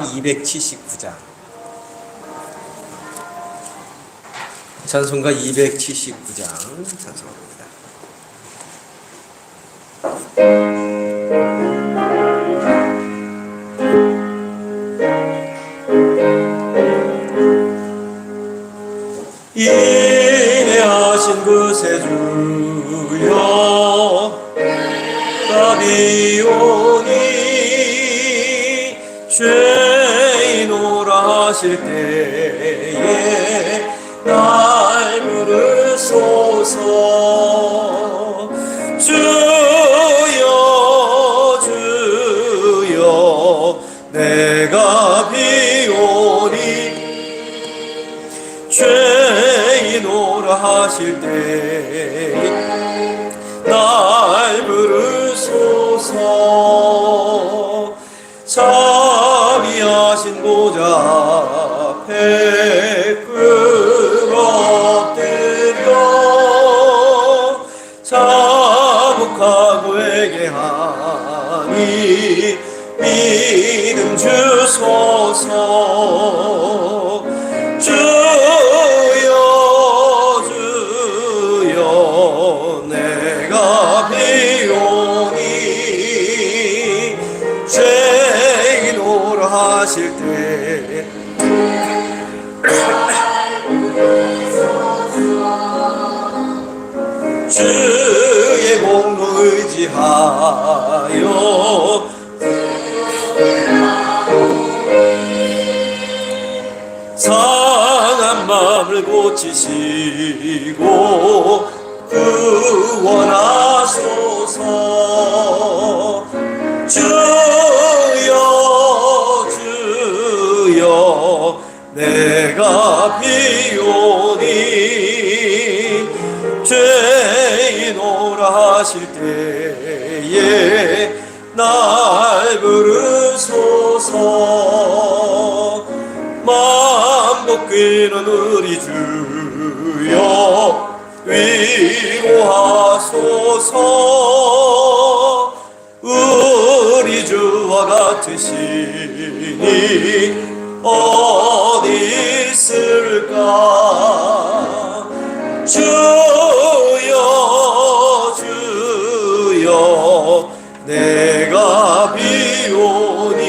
279장 찬송가 279장 찬송합니다. 인내하신 그새 주여 가비오니 죄인오라 하실 때에 날 부르소서. 주여 주여 내가 비오니 죄인오라 하실 때에 날 부르소서. 자비하신 보좌 앞에 엎드려 자복하고 회개하니 믿음 주소서. 주여 주여 내가 비오니 죄인오라 하실 때 주의 공로 의지하여 상한 마음을 고치시고 구원하소서. 주여 주여 내가 비오니 죄인오라 하실 때에 날 부르소서. 마음 벗기는 우리 주여 위로하소서. 우리 주와 같으시니 어디 있을까. 주여 주여 내가 비오니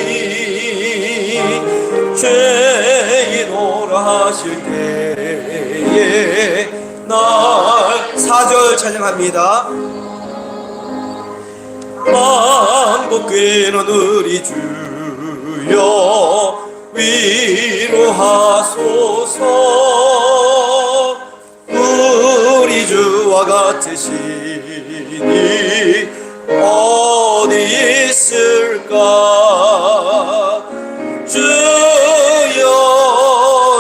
죄인오라 하실 때에 날 4절 찬양합니다. 마음 벗기는 우리 주여 위로하소서. 우리 주와 같으시니 어디 있을까. 주여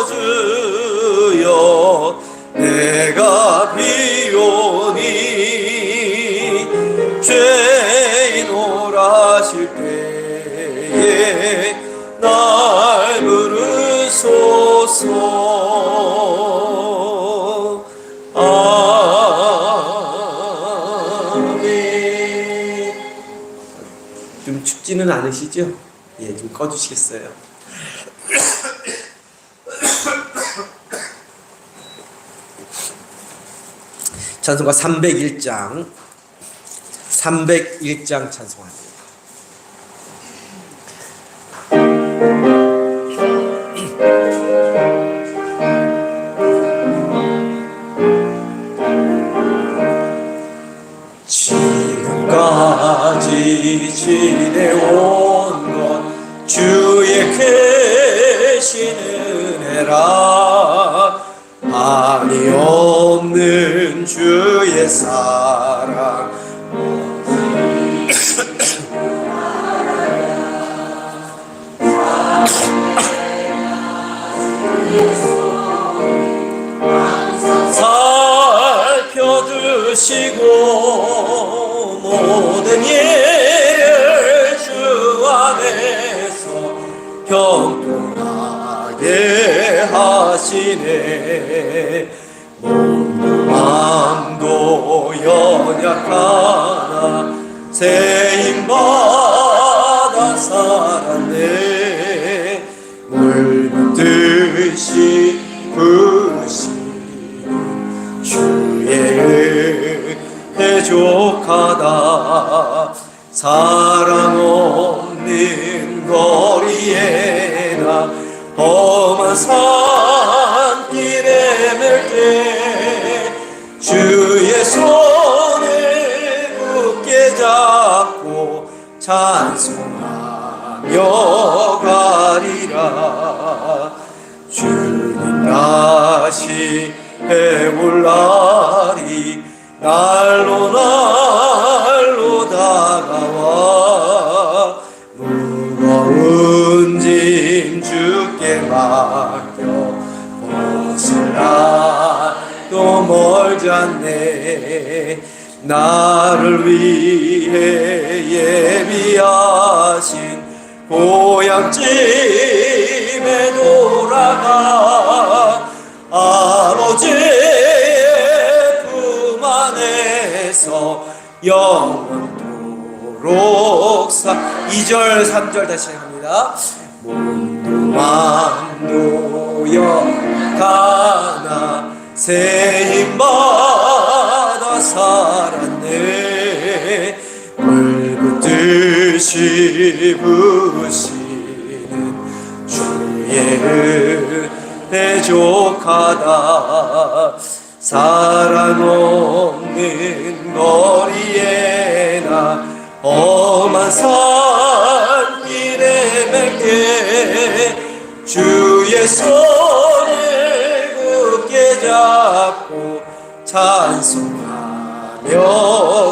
주여 내가 비오니 죄인오라 하실 때에 날 부르소서. 아멘. 좀 춥지는 않으시죠? 예, 좀 꺼주시겠어요? 찬송가 301장 찬송합니다. 지금까지 지내온 것 주의 크신 은혜라. 한이 없는 주의 사랑 살펴주시고 모든 일을 주 안에서 형통하게 하시네. 마음도 연약하나 새 힘받아 살았네. 드시는 주의 은혜 족하다. 사랑 없는 거리에 나 험한 산길에 맬 때 주의 손을 굳게 잡고 찬송하며 가리라. 주님 다시 해올 날이 날로 날로 다가와 무거운 짐 주께 맡겨 벗을 날도 멀지 않네. 나를 위해 예비하신 고향집에 돌아가 아버지의 품 안에서 영원토록 2절 3절 다시 합니다. 몸도만 놓여 가나 새 힘받아 살았네. 물붓듯이 부으시는 주의 은혜 족하다. 사랑 없는 거리에 나 험한 산길에 맺게 주의 손을 굳게 잡고 찬송하며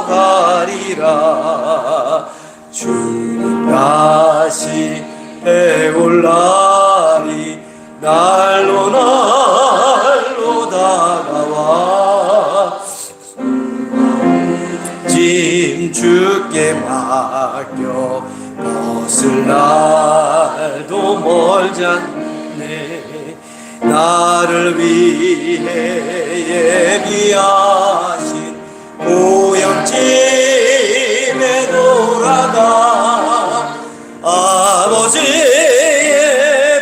가리라. 주님 다시 해올 날이 날로 날로 다가와 짐 주께 맡겨 벗을 날도 멀지 않네. 나를 위해 예비하신 고향집에 돌아가 아버지의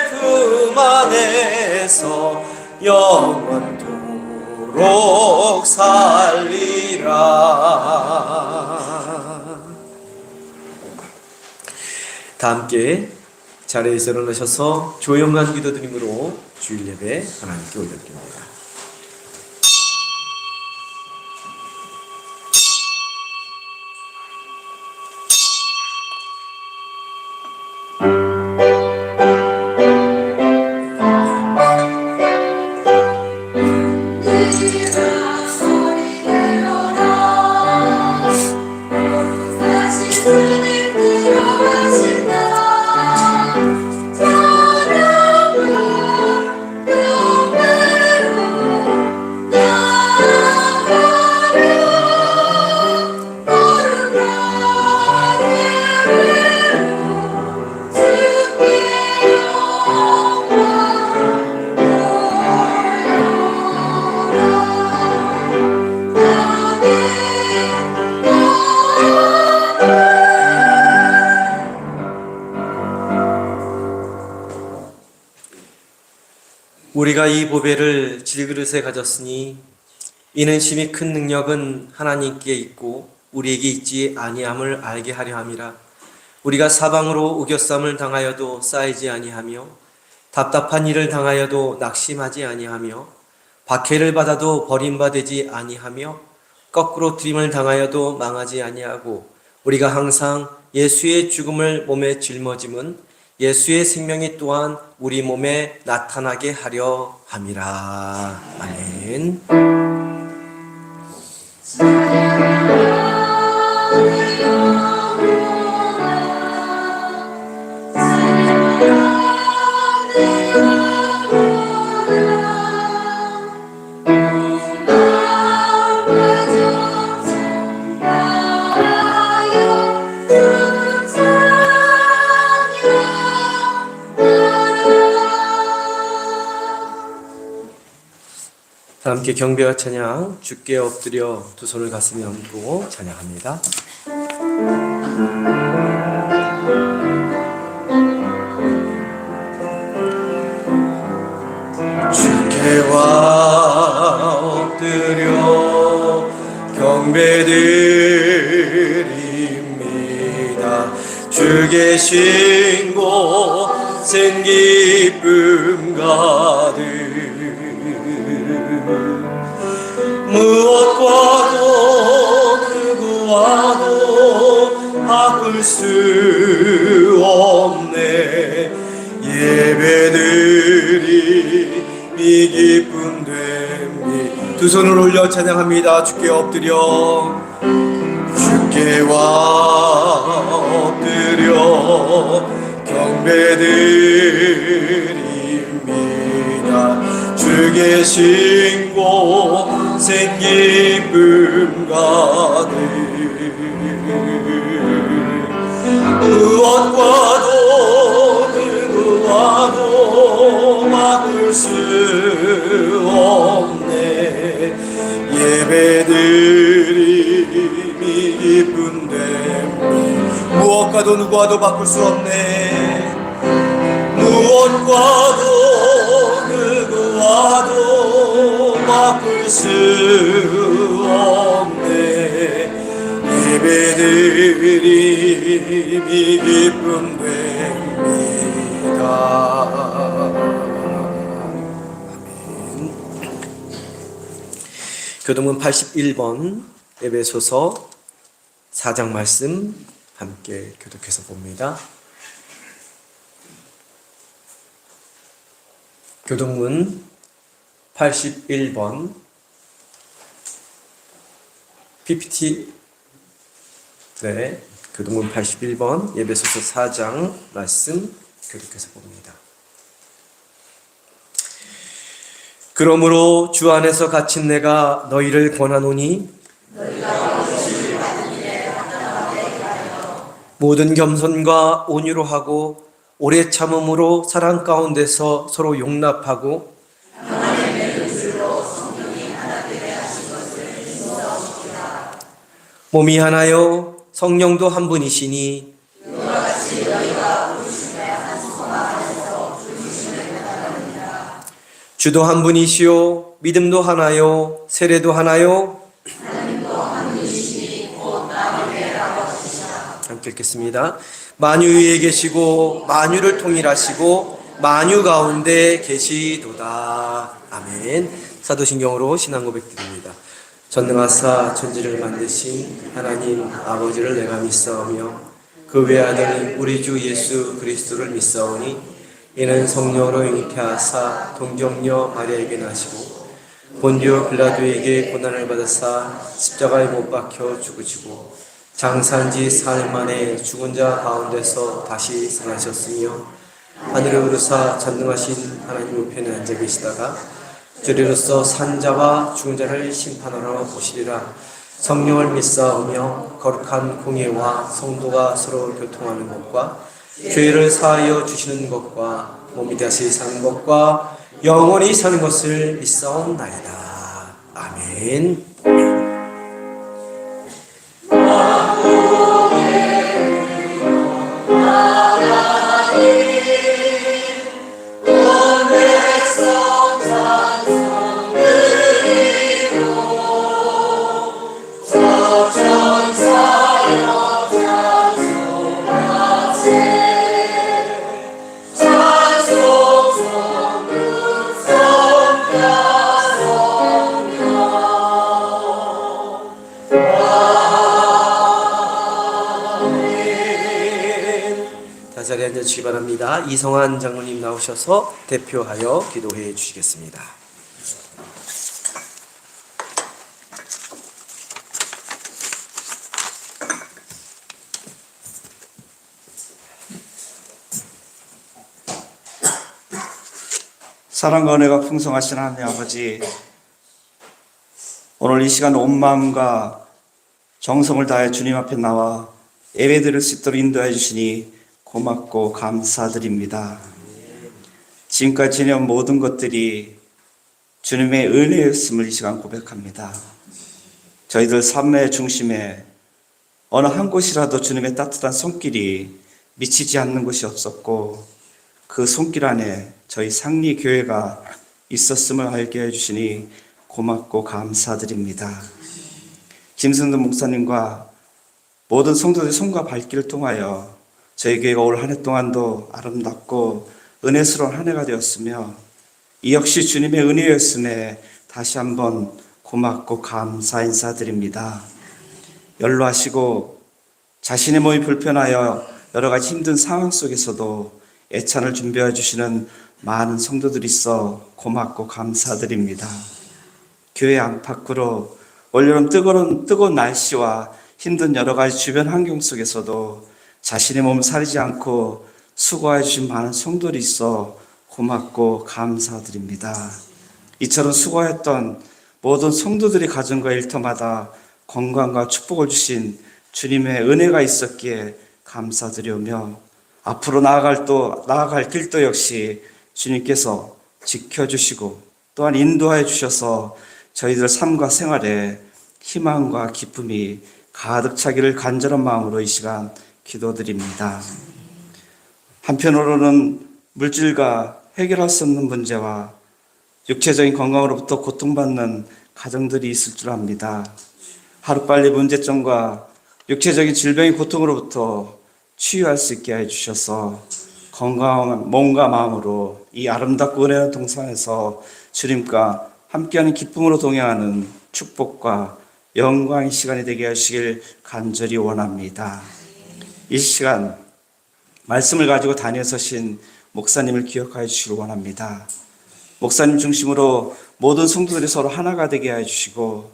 품 안에서 영원토록 살리라. 다 함께 자리에서 일어나셔서 조용한 기도드림으로 주일 예배 하나님께 올려드립니다. 우리가 이 보배를 질그릇에 가졌으니 이는 심히 큰 능력은 하나님께 있고 우리에게 있지 아니함을 알게 하려 함이라. 우리가 사방으로 우겨쌈을 당하여도 쌓이지 아니하며 답답한 일을 당하여도 낙심하지 아니하며 박해를 받아도 버림받지 아니하며 거꾸로 트림을 당하여도 망하지 아니하고 우리가 항상 예수의 죽음을 몸에 짊어짐은 예수의 생명이 또한 우리 몸에 나타나게 하려 함이라. 아멘. 함께 경배와 찬양 주께 엎드려 두 손을 가슴에 얹고 찬양합니다. 주께와 엎드려 경배드립니다. 주 계신 곳엔 기쁨 가득 무엇과도 누구와도 바꿀 수 없네. 예배드림이 기쁨 됨이. 두 손을 올려 찬양합니다. 주께 엎드려 주께와 엎드려 경배드립니다. 주 계신 곳엔 기쁨 가득 무엇과도 누구와도 바꿀 수 없네. 예배드림이 기쁨 됨이. 무엇과도 누구와도 바꿀 수 없네. 무엇과도 누구와도 바꿀 수 없네. 예배드림이 기쁨 됩니다. 아멘. 교동문 81번 에베소서 4장 말씀 함께 교독해서 봅니다. 교동문 81번 PPT 교동문 81번 에베소서 4장 말씀 교독해서 봅니다. 그러므로 주 안에서 갇힌 내가 너희를 권하노니 모든 겸손과 온유로 하고 오래 참음으로 사랑 가운데서 서로 용납하고 몸이 하나요 성령도 한 분이시니 주도 한 분이시요 믿음도 하나요 세례도 하나요 함께 읽겠습니다. 만유 위에 계시고 만유를 통일하시고 만유 가운데 계시도다. 아멘. 사도신경으로 신앙 고백드립니다. 전능하사 천지를 만드신 하나님 아버지를 내가 믿사오며 그 외아들 우리 주 예수 그리스도를 믿사오니 이는 성령으로 잉태 하사 동정녀 마리아에게 나시고 본디오 빌라도에게 고난을 받으사 십자가에 못 박혀 죽으시고 장사한지 4일 만에 죽은 자 가운데서 다시 살아나셨으며 하늘에 오르사 전능하신 하나님 우편에 앉아 계시다가 저리로서 산 자와 죽은 자를 심판하러 오시리라. 성령을 믿사오며 거룩한 공예와 성도가 서로 교통하는 것과 죄를 사하여 주시는 것과 몸이 다시 사는 것과 영원히 사는 것을 믿사옵나이다. 아멘. 자리에 앉아주시기 바랍니다. 이성환 장로님 나오셔서 대표하여 기도해 주시겠습니다. 사랑과 은혜가 풍성하신 하나님 아버지, 오늘 이 시간 온 마음과 정성을 다해 주님 앞에 나와 예배드릴 수 있도록 인도해 주시니 고맙고 감사드립니다. 지금까지 지내온 모든 것들이 주님의 은혜였음을 이 시간 고백합니다. 저희들 삶의 중심에 어느 한 곳이라도 주님의 따뜻한 손길이 미치지 않는 곳이 없었고 그 손길 안에 저희 상리교회가 있었음을 알게 해주시니 고맙고 감사드립니다. 김승돈 목사님과 모든 성도들의 손과 발길을 통하여 저희 교회가 올 한 해 동안도 아름답고 은혜스러운 한 해가 되었으며 이 역시 주님의 은혜였음에 다시 한번 고맙고 감사 인사드립니다. 연로하시고 자신의 몸이 불편하여 여러 가지 힘든 상황 속에서도 애찬을 준비해 주시는 많은 성도들이 있어 고맙고 감사드립니다. 교회 안팎으로 올여름 뜨거운 날씨와 힘든 여러 가지 주변 환경 속에서도 자신의 몸을 사리지 않고 수고해 주신 많은 성도들이 있어 고맙고 감사드립니다. 이처럼 수고했던 모든 성도들이 가정과 일터마다 건강과 축복을 주신 주님의 은혜가 있었기에 감사드리며 앞으로 나아갈 길도 역시 주님께서 지켜주시고 또한 인도하여 주셔서 저희들 삶과 생활에 희망과 기쁨이 가득 차기를 간절한 마음으로 이 시간 기도드립니다. 한편으로는 물질과 해결할 수 없는 문제와 육체적인 건강으로부터 고통받는 가정들이 있을 줄 압니다. 하루빨리 문제점과 육체적인 질병의 고통으로부터 치유할 수 있게 해주셔서 건강한 몸과 마음으로 이 아름답고 은혜로운 동산에서 주님과 함께하는 기쁨으로 동행하는 축복과 영광의 시간이 되게 하시길 간절히 원합니다. 이 시간 말씀을 가지고 단위에 서신 목사님을 기억하여 주시길 원합니다. 목사님 중심으로 모든 성도들이 서로 하나가 되게 해주시고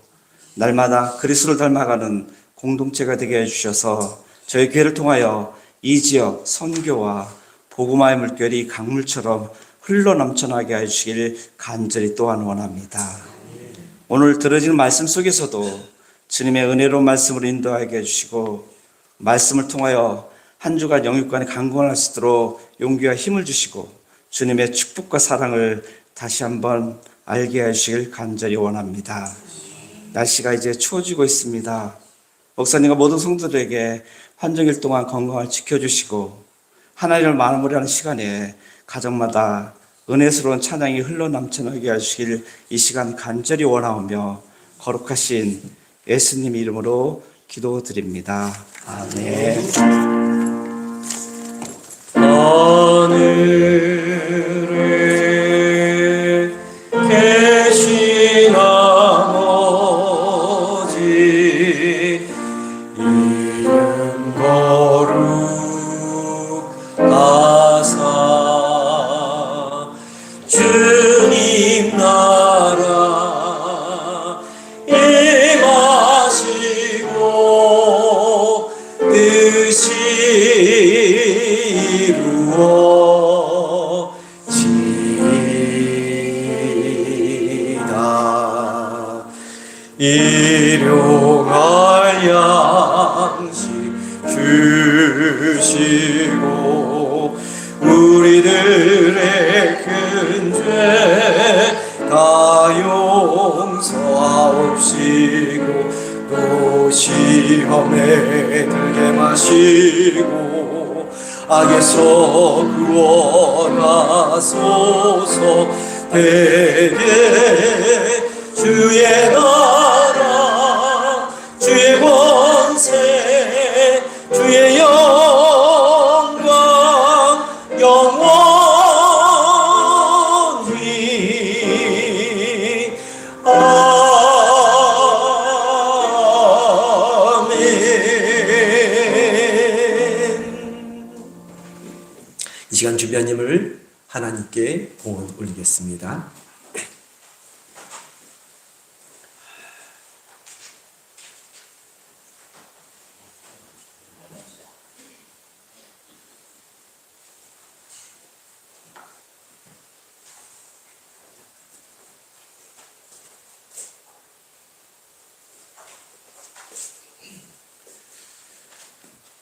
날마다 그리스도를 닮아가는 공동체가 되게 해주셔서 저희 교회를 통하여 이 지역 선교와 복음화의 물결이 강물처럼 흘러넘쳐나게 해주시길 간절히 또한 원합니다. 오늘 들어지는 말씀 속에서도 주님의 은혜로운 말씀으로 인도하게 해주시고 말씀을 통하여 한 주간 영육간에 강건할 수 있도록 용기와 힘을 주시고 주님의 축복과 사랑을 다시 한번 알게 해주시길 간절히 원합니다. 날씨가 이제 추워지고 있습니다. 목사님과 모든 성도들에게 환정일 동안 건강을 지켜주시고 하나님을 마음으로 하는 시간에 가정마다 은혜스러운 찬양이 흘러넘쳐나게 하시길 이 시간 간절히 원하오며 거룩하신 예수님 이름으로 기도드립니다. 아멘. 하늘에 계신 아버지 이름 거룩하사 주님 나라 임하시고 뜻이 이루어지이다. 일용할 양식 주시고 우리들의 큰 죄 다 용서하옵시고 또 시험에 들게 마시고 악에서 구원하소서. 대개 주의 나라 주의 권세 주의 영광 영원히 아멘. 이 시간 준비한 힘을 하나님께 봉헌 올리겠습니다.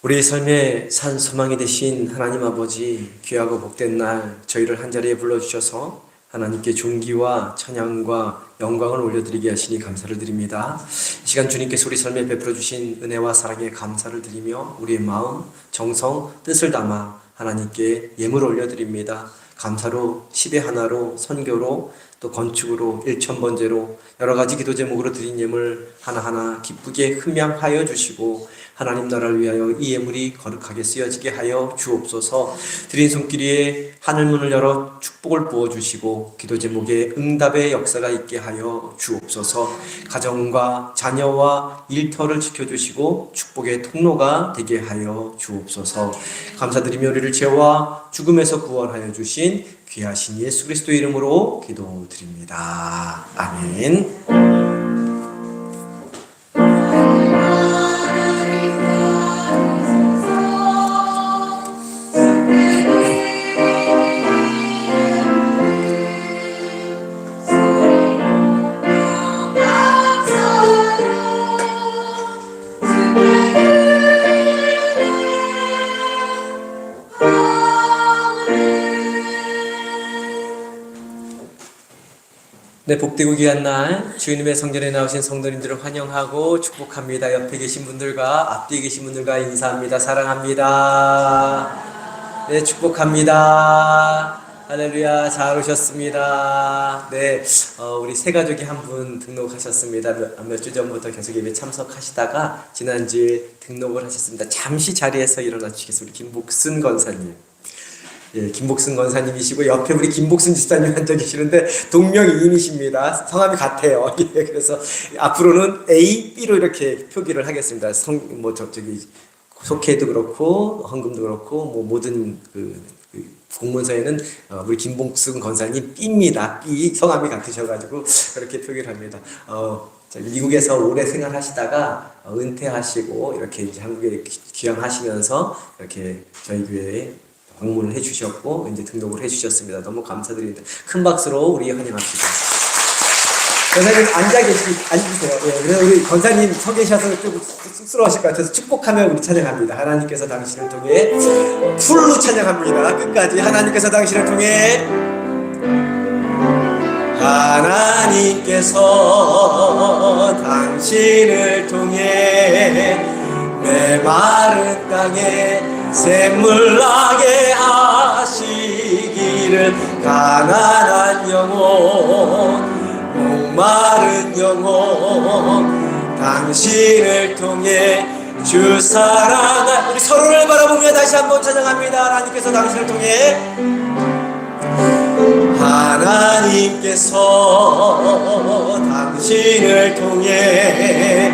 우리 삶의 산 소망이 되신 하나님 아버지, 귀하고 복된 날 저희를 한자리에 불러주셔서 하나님께 존귀와 찬양과 영광을 올려드리게 하시니 감사를 드립니다. 이 시간 주님께서 우리 삶에 베풀어 주신 은혜와 사랑에 감사를 드리며 우리의 마음, 정성, 뜻을 담아 하나님께 예물 올려드립니다. 감사로 10의 하나로 선교로 또 건축으로 일천번제로 여러 가지 기도 제목으로 드린 예물 하나하나 기쁘게 흠양하여 주시고 하나님 나라를 위하여 이 예물이 거룩하게 쓰여지게 하여 주옵소서. 드린 손길에 하늘문을 열어 축복을 부어주시고 기도 제목에 응답의 역사가 있게 하여 주옵소서. 가정과 자녀와 일터를 지켜주시고 축복의 통로가 되게 하여 주옵소서. 감사드리며 우리를 죄와 죽음에서 구원하여 주신 귀하신 예수 그리스도 이름으로 기도드립니다. 아멘. 네, 복되고 귀한 날 주님의 성전에 나오신 성도님들을 환영하고 축복합니다. 옆에 계신 분들과 앞뒤에 계신 분들과 인사합니다. 사랑합니다. 네, 축복합니다. 할렐루야, 잘 오셨습니다. 네, 우리 세 가족이 한 분 등록하셨습니다. 몇 주 전부터 계속 예배 참석하시다가 지난주에 등록을 하셨습니다. 잠시 자리에서 일어나 주시겠습니다. 우리 김복순 권사님. 예, 김복순 권사님이시고 옆에 우리 김복순 집사님 앉아 계시는데 동명이인이십니다. 성함이 같아요. 예, 그래서 앞으로는 A, B로 이렇게 표기를 하겠습니다. 저기 속회도 그렇고 헌금도 그렇고 뭐 모든 그 공문서에는 우리 김복순 권사님 B입니다. B 성함이 같으셔가지고 그렇게 표기를 합니다. 미국에서 오래 생활하시다가 은퇴하시고 이렇게 이제 한국에 귀향하시면서 이렇게 저희 교회에 방문을 해주셨고 이제 등록을 해주셨습니다. 너무 감사드립니다. 큰 박수로 우리 환영합시다. 권사님 앉으세요. 예, 그래서 우리 권사님 서 계셔서 좀 쑥스러우실 것 같아서 축복하며 우리 찬양합니다. 하나님께서 당신을 통해 풀로 찬양합니다. 끝까지 하나님께서 당신을 통해 하나님께서 당신을 통해 내 마른 땅에 샘물 나게 하시기를 가난한 영혼 목마른 영혼 당신을 통해 주 사랑할 우리 서로를 바라보며 다시 한번 찬양합니다. 하나님께서 당신을 통해 하나님께서 당신을 통해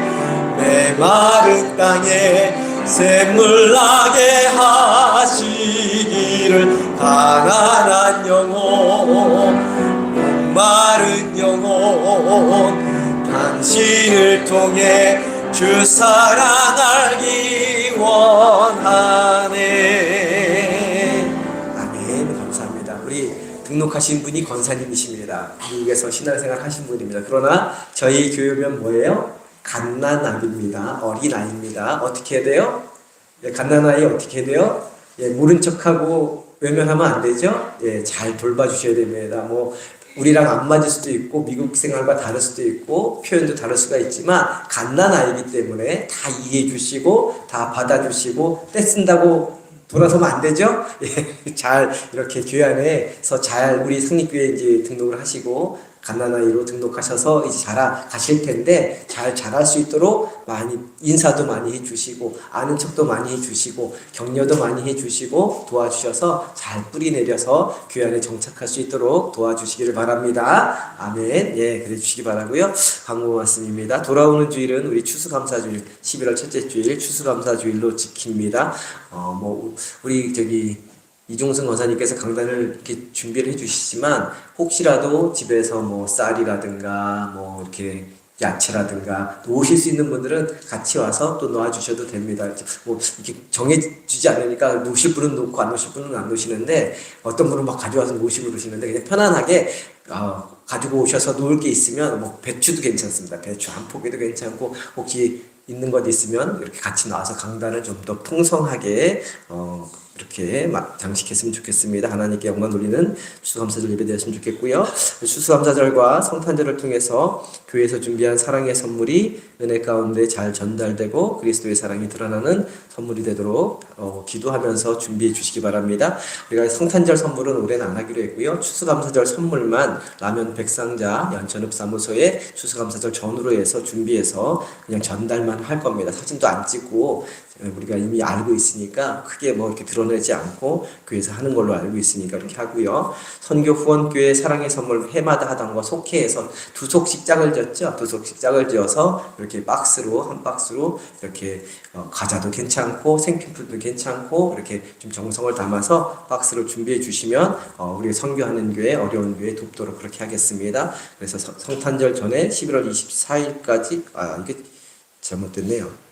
내 마른 땅에 샘물 나게 하시기를 가난한 영혼 목마른 영혼 당신을 통해 주 사랑 알기 원하네. 아멘. 감사합니다. 우리 등록하신 분이 권사님이십니다. 미국에서 신앙생활 하신 분입니다. 그러나 저희 교회면 뭐예요? 갓난아기입니다. 어린아이입니다. 어떻게 해야 돼요? 예, 갓난아이 어떻게 해야 돼요? 예, 모른 척하고 외면하면 안 되죠? 예, 잘 돌봐주셔야 됩니다. 뭐, 우리랑 안 맞을 수도 있고, 미국 생활과 다를 수도 있고, 표현도 다를 수가 있지만, 갓난아이기 때문에 다 이해해 주시고, 다 받아주시고, 떼쓴다고 돌아서면 안 되죠? 예, 잘, 이렇게 교회 안에서 잘, 우리 성립교회 이제 등록을 하시고, 갓난아이로 등록하셔서 이제 가실 텐데 잘 자랄 수 있도록 많이 인사도 많이 해주시고 아는 척도 많이 해주시고 격려도 많이 해주시고 도와주셔서 잘 뿌리 내려서 교회 안에 정착할 수 있도록 도와주시기를 바랍니다. 아멘. 예, 그래 주시기 바라고요. 광고 말씀입니다. 돌아오는 주일은 우리 추수감사주일 11월 첫째 주일 추수감사주일로 지킵니다. 우리 이종승 권사님께서 강단을 이렇게 준비를 해주시지만 혹시라도 집에서 뭐 쌀이라든가 뭐 이렇게 야채라든가 놓으실 수 있는 분들은 같이 와서 또 놓아주셔도 됩니다. 뭐 이렇게 정해주지 않으니까 놓으실 분은 놓고 안 놓으실 분은 안 놓으시는데 어떤 분은 막 가져와서 놓으시고 그러시는데 그냥 편안하게 가지고 오셔서 놓을 게 있으면 뭐 배추도 괜찮습니다. 배추 한 포기도 괜찮고 혹시 있는 것 있으면 이렇게 같이 나와서 강단을 좀 더 풍성하게 이렇게 장식했으면 좋겠습니다. 하나님께 영광 돌리는 추수감사절 예배되었으면 좋겠고요. 추수감사절과 성탄절을 통해서 교회에서 준비한 사랑의 선물이 은혜 가운데 잘 전달되고 그리스도의 사랑이 드러나는 선물이 되도록 기도하면서 준비해 주시기 바랍니다. 우리가 성탄절 선물은 올해는 안 하기로 했고요. 추수감사절 선물만 라면 백상자 연천읍 사무소에 추수감사절 전후로 해서 준비해서 그냥 전달만 할 겁니다. 사진도 안 찍고 우리가 이미 알고 있으니까 크게 뭐 이렇게 드러내지 않고 교회에서 하는 걸로 알고 있으니까 이렇게 하고요. 선교 후원교회 사랑의 선물 해마다 하던과 속회에서 두 속씩 짝을 지었죠. 두 속씩 짝을 지어서 이렇게 박스로 한 박스로 이렇게 과자도 괜찮고 생필품도 괜찮고 이렇게 좀 정성을 담아서 박스로 준비해 주시면 우리 선교하는 교회 어려운 교회 돕도록 그렇게 하겠습니다. 그래서 성탄절 전에 11월 24일까지 이게 잘못됐네요.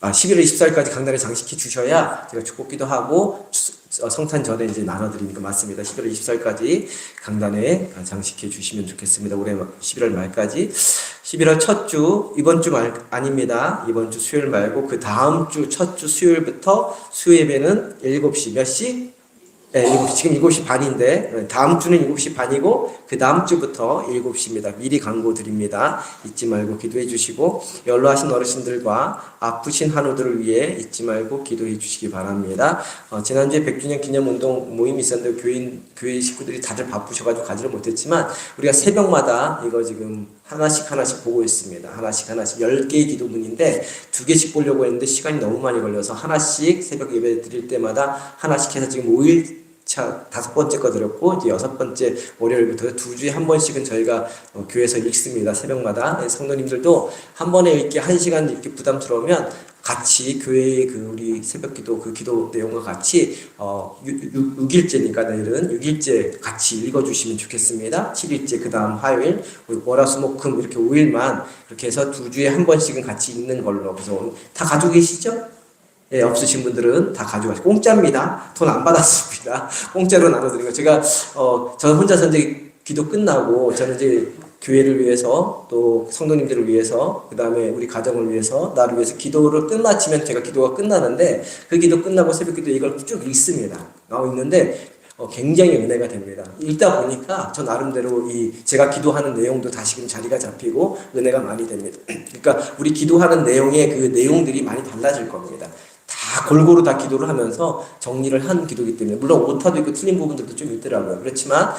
11월 24일까지 강단에 장식해 주셔야 제가 축복기도 하고 성탄 전에 이제 나눠드리니까 맞습니다. 11월 24일까지 강단에 장식해 주시면 좋겠습니다. 올해 11월 말까지. 11월 첫 주, 이번 주 아닙니다. 이번 주 수요일 말고 그 다음 주 첫 주 수요일부터 수요예배는 7시 몇 시? 네, 지금 7시 반인데 다음 주는 7시 반이고 그 다음 주부터 7시입니다. 미리 광고 드립니다. 잊지 말고 기도해 주시고 연로하신 어르신들과 아프신 한우들을 위해 잊지 말고 기도해 주시기 바랍니다. 지난주에 100주년 기념운동 모임이 있었는데 교회 식구들이 다들 바쁘셔가지고 가지를 못했지만 우리가 새벽마다 이거 지금 하나씩 보고 있습니다. 하나씩 10개의 기도문인데 2개씩 보려고 했는데 시간이 너무 많이 걸려서 하나씩 새벽 예배 드릴 때마다 하나씩 해서 지금 5일 차 5번째 거 드렸고 이제 6번째 월요일부터 2주에 한 번씩은 저희가 교회에서 읽습니다. 새벽마다. 성도님들도 한 번에 읽기 1시간 읽기 부담스러우면 같이 교회의 우리 새벽 기도 기도 내용과 같이 6일째니까 내일은 6일째 같이 읽어주시면 좋겠습니다. 7일째 그 다음 화요일 월화수목금 이렇게 5일만 이렇게 해서 2주에 한 번씩은 같이 읽는 걸로. 그래서 다 가지고 계시죠? 예, 없으신 분들은 다 가져가시고 공짜입니다. 돈 안 받았습니다. 공짜로 나눠드리고 제가 저는 혼자서 이제 기도 끝나고 저는 이제 교회를 위해서 또 성도님들을 위해서 그 다음에 우리 가정을 위해서 나를 위해서 기도를 끝마치면 제가 기도가 끝나는데 그 기도 끝나고 새벽 기도 이걸 쭉 읽습니다. 읽는데 굉장히 은혜가 됩니다. 읽다 보니까 저 나름대로 제가 기도하는 내용도 다시금 자리가 잡히고 은혜가 많이 됩니다. 그러니까 우리 기도하는 내용의 그 내용들이 많이 달라질 겁니다. 다 골고루 다 기도를 하면서 정리를 한 기도이기 때문에 물론 오타도 있고 틀린 부분들도 좀 있더라고요. 그렇지만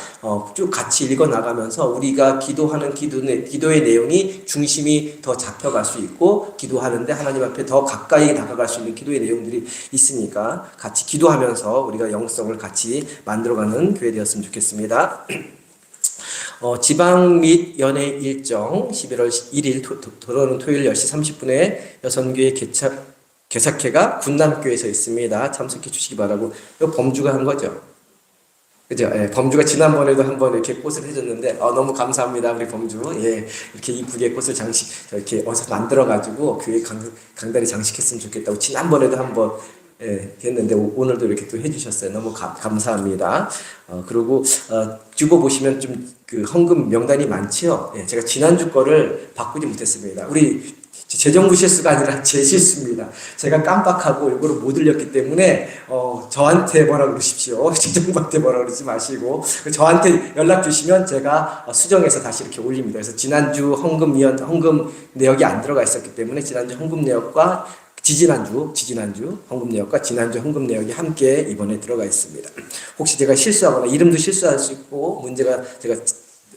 쭉 같이 읽어 나가면서 우리가 기도하는 기도의 내용이 중심이 더 잡혀갈 수 있고 기도하는데 하나님 앞에 더 가까이 다가갈 수 있는 기도의 내용들이 있으니까 같이 기도하면서 우리가 영성을 같이 만들어가는 교회 되었으면 좋겠습니다. 지방 및 연회 일정 11월 1일 돌아오는 토요일 10시 30분에 여선교회 개사회가 군남교에서 있습니다. 참석해 주시기 바라고. 이거 범주가 한 거죠. 그죠? 예, 범주가 지난번에도 한번 이렇게 꽃을 해줬는데, 너무 감사합니다. 우리 범주. 예, 이렇게 이쁘게 꽃을 이렇게 어서 만들어가지고 교회 강단에 장식했으면 좋겠다고 지난번에도 한번 했는데 오늘도 이렇게 또 해주셨어요. 너무 감사합니다. 그리고 주보 보시면 좀 헌금 명단이 많지요. 예, 제가 지난주 거를 바꾸지 못했습니다. 우리 재정부 실수가 아니라 제 실수입니다. 제가 깜빡하고 이거를 못 올렸기 때문에 저한테 뭐라 그러십시오. 재정부한테 뭐라 그러지 마시고 저한테 연락 주시면 제가 수정해서 다시 이렇게 올립니다. 그래서 지난주 헌금 내역이 안 들어가 있었기 때문에 지난주 헌금 내역과 지지난주 헌금 내역과 지난주 헌금 내역이 함께 이번에 들어가 있습니다. 혹시 제가 실수하거나 이름도 실수할 수 있고 문제가 제가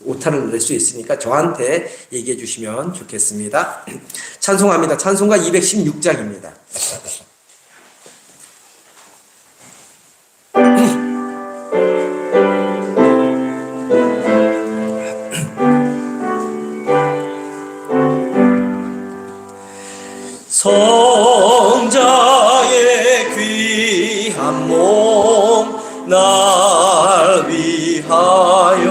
오타를 낼 수 있으니까 저한테 얘기해 주시면 좋겠습니다. 찬송합니다. 찬송가 216장입니다. 성자의 귀한 몸 날 위하여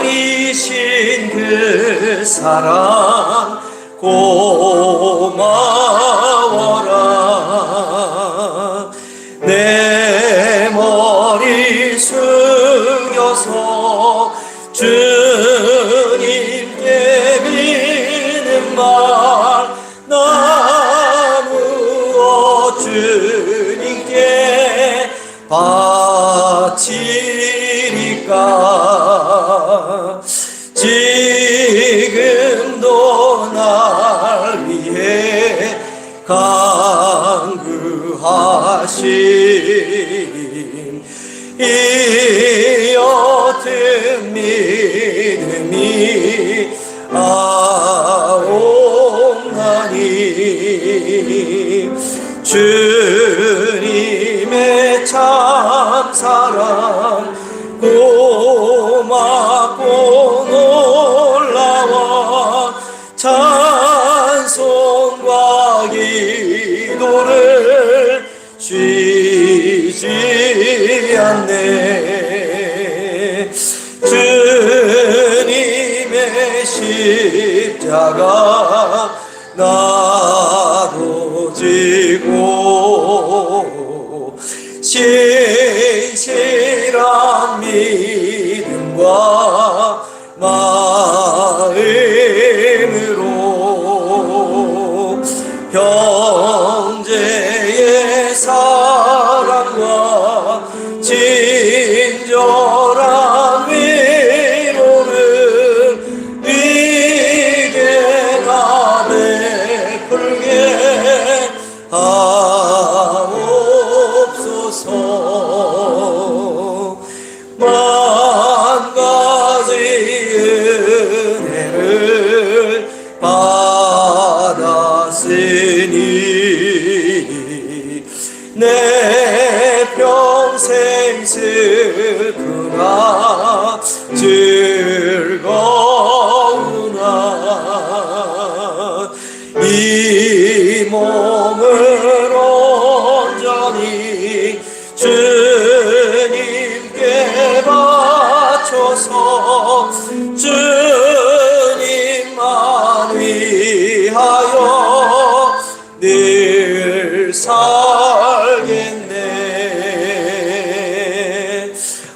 버리신 그 사랑 고마워라. 내 머리 숙여서 주님께 비는 말 나무 바치리까 지금도 날 위해 간구하신 이 옅은 믿음이 아옵나니 주님의 참사랑 고맙고 놀라워 찬송과 기도를 쉬지 않네. 주님의 십자가 나도 지고 신실한 믿음과 마음으로 형제의 사랑과 친절한 위로를 위계가 베풀게 하옵소서. 만 가지 은혜를 받았으니 내 평생 슬프나 즐거우나 이 몸을 온전히 주님께 바쳐서 주님만 위하여 늘 살겠네.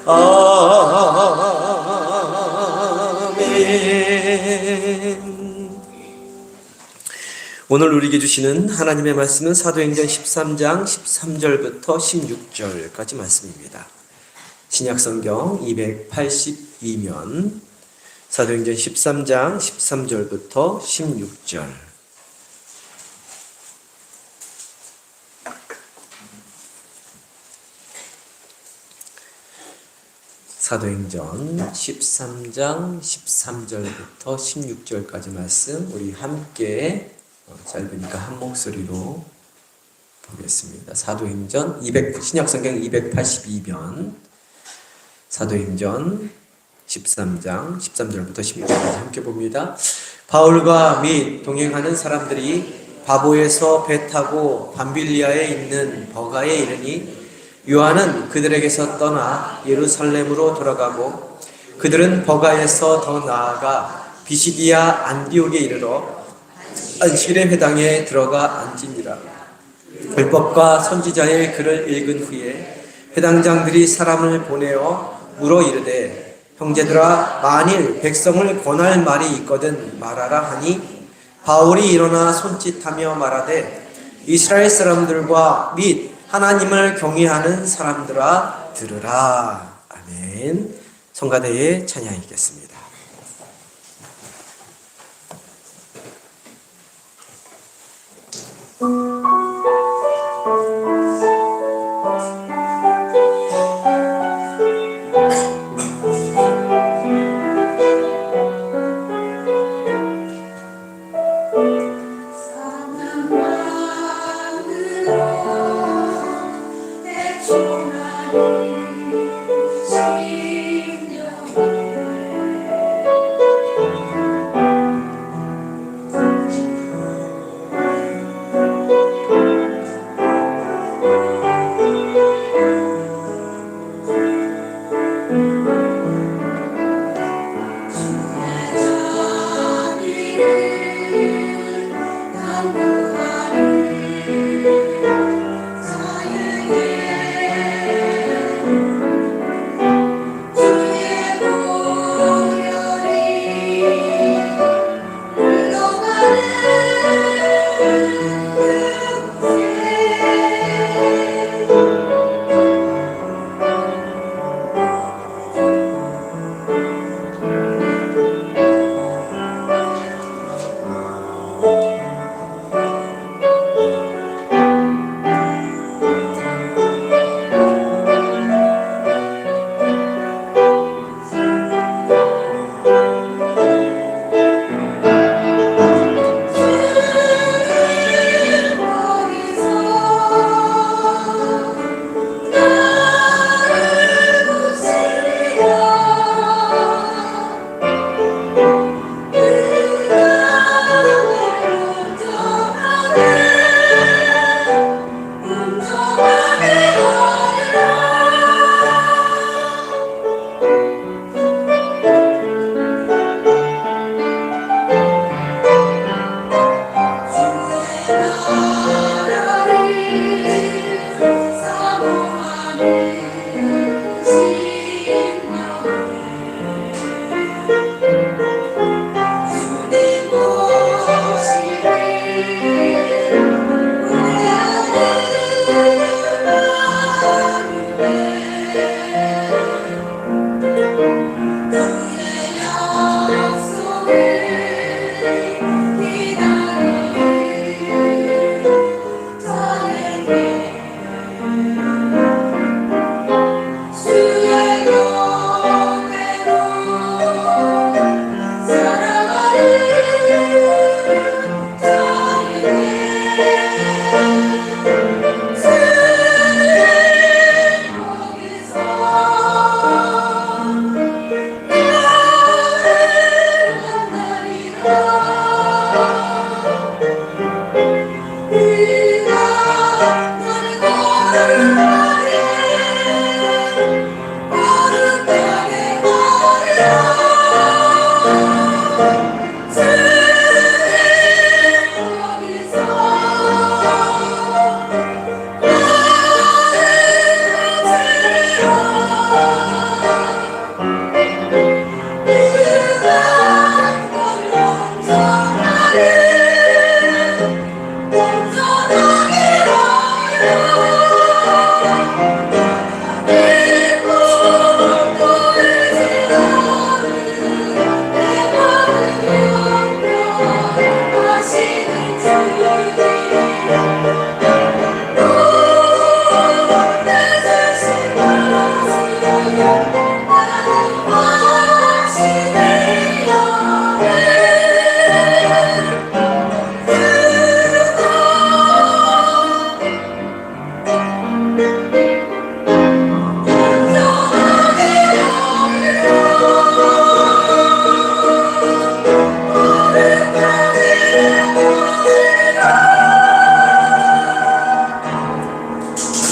아멘. 오늘 우리에게 주시는 하나님의 말씀은 사도행전 13장 13절부터 16절까지 말씀입니다. 신약성경 282면 사도행전 13장 13절부터 16절. 사도행전 13장 13절부터 16절까지 말씀 우리 함께 짧으니까 한 목소리로 보겠습니다. 사도행전 신약성경 282면 사도행전 13장 13절부터 16절까지 함께 봅니다. 바울과 및 동행하는 사람들이 바보에서 배 타고 밤빌리아에 있는 버가에 이르니 요한은 그들에게서 떠나 예루살렘으로 돌아가고 그들은 버가에서 더 나아가 비시디아 안디옥에 이르러 안식일의 회당에 들어가 앉으니라. 율법과 선지자의 글을 읽은 후에 회당장들이 사람을 보내어 물어 이르되 형제들아 만일 백성을 권할 말이 있거든 말하라 하니 바울이 일어나 손짓하며 말하되 이스라엘 사람들과 및 하나님을 경외하는 사람들아 들으라. 아멘. 성가대의 찬양이겠습니다.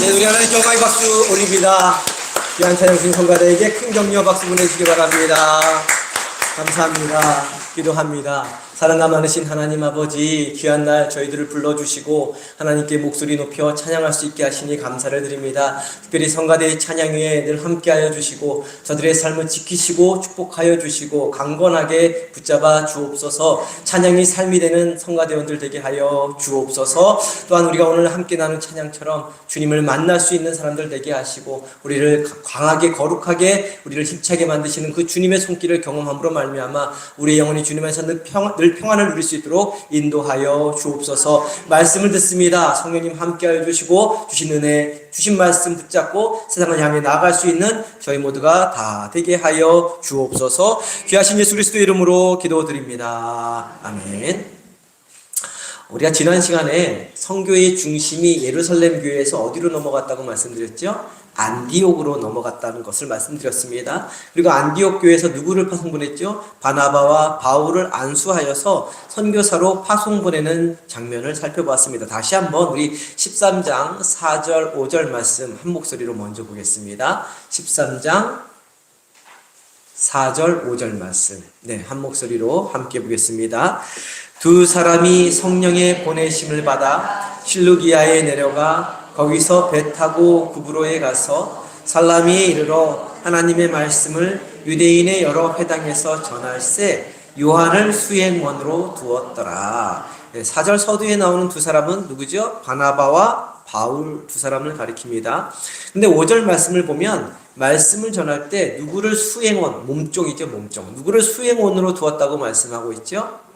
네, 우리 하나님 정말 박수 올립니다. 귀한 찬양신 성가대에게 큰 격려 박수 보내주시기 바랍니다. 감사합니다. 기도합니다. 사랑과 많으신 하나님 아버지, 귀한 날 저희들을 불러주시고 하나님께 목소리 높여 찬양할 수 있게 하시니 감사를 드립니다. 특별히 성가대의 찬양 위에 늘 함께하여 주시고 저들의 삶을 지키시고 축복하여 주시고 강건하게 붙잡아 주옵소서. 찬양이 삶이 되는 성가대원들 되게 하여 주옵소서. 또한 우리가 오늘 함께 나눈 찬양처럼 주님을 만날 수 있는 사람들 되게 하시고 우리를 강하게 거룩하게 우리를 힘차게 만드시는 그 주님의 손길을 경험함으로 말미암아 우리의 영혼이 주님 안에서 늘 평안을 누릴 수 있도록 인도하여 주옵소서. 말씀을 듣습니다. 성령님 함께하여 주시고 주신 은혜 주신 말씀 붙잡고 세상을 향해 나아갈 수 있는 저희 모두가 다 되게 하여 주옵소서. 귀하신 예수 그리스도의 이름으로 기도드립니다. 아멘. 우리가 지난 시간에 성교의 중심이 예루살렘 교회에서 어디로 넘어갔다고 말씀드렸죠? 안디옥으로 넘어갔다는 것을 말씀드렸습니다. 그리고 안디옥 교회에서 누구를 파송보냈죠? 바나바와 바울을 안수하여서 선교사로 파송보내는 장면을 살펴보았습니다. 다시 한번 우리 13장 4절 5절 말씀 한 목소리로 먼저 보겠습니다. 13장 4절 5절 말씀, 네, 한 목소리로 함께 보겠습니다. 두 사람이 성령의 보내심을 받아 실루기아에 내려가 거기서 배 타고 구브로에 가서 살라미에 이르러 하나님의 말씀을 유대인의 여러 회당에서 전할세 요한을 수행원으로 두었더라. 4절 서두에 나오는 두 사람은 누구죠? 바나바와 바울 두 사람을 가리킵니다. 근데 5절 말씀을 보면 말씀을 전할 때 누구를 수행원, 몸종이죠, 몸종. 누구를 수행원으로 두었다고 말씀하고 있죠?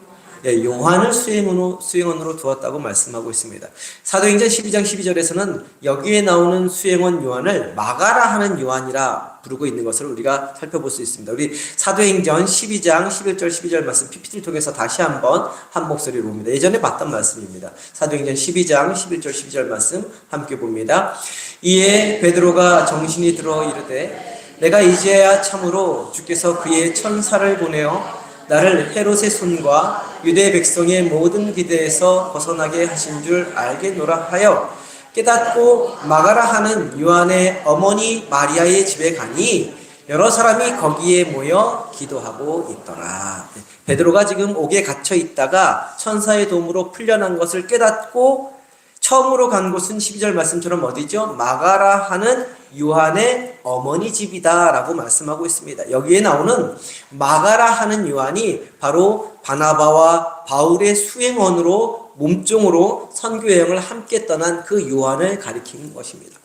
네, 요한을 수행원으로 두었다고 말씀하고 있습니다. 사도행전 12장 12절에서는 여기에 나오는 수행원 요한을 마가라 하는 요한이라 부르고 있는 것을 우리가 살펴볼 수 있습니다. 우리 사도행전 12장 11절 12절 말씀 PPT를 통해서 다시 한번 한 목소리로 봅니다. 예전에 봤던 말씀입니다. 사도행전 12장 11절 12절 말씀 함께 봅니다. 이에 베드로가 정신이 들어 이르되 내가 이제야 참으로 주께서 그의 천사를 보내어 나를 헤롯의 손과 유대 백성의 모든 기대에서 벗어나게 하신 줄 알겠노라 하여 깨닫고 마가라 하는 요한의 어머니 마리아의 집에 가니 여러 사람이 거기에 모여 기도하고 있더라. 베드로가 지금 옥에 갇혀 있다가 천사의 도움으로 풀려난 것을 깨닫고 처음으로 간 곳은 12절 말씀처럼 어디죠? 마가라 하는 요한의 어머니 집이다 라고 말씀하고 있습니다. 여기에 나오는 마가라 하는 요한이 바로 바나바와 바울의 수행원으로 몸종으로 선교 여행을 함께 떠난 그 요한을 가리키는 것입니다.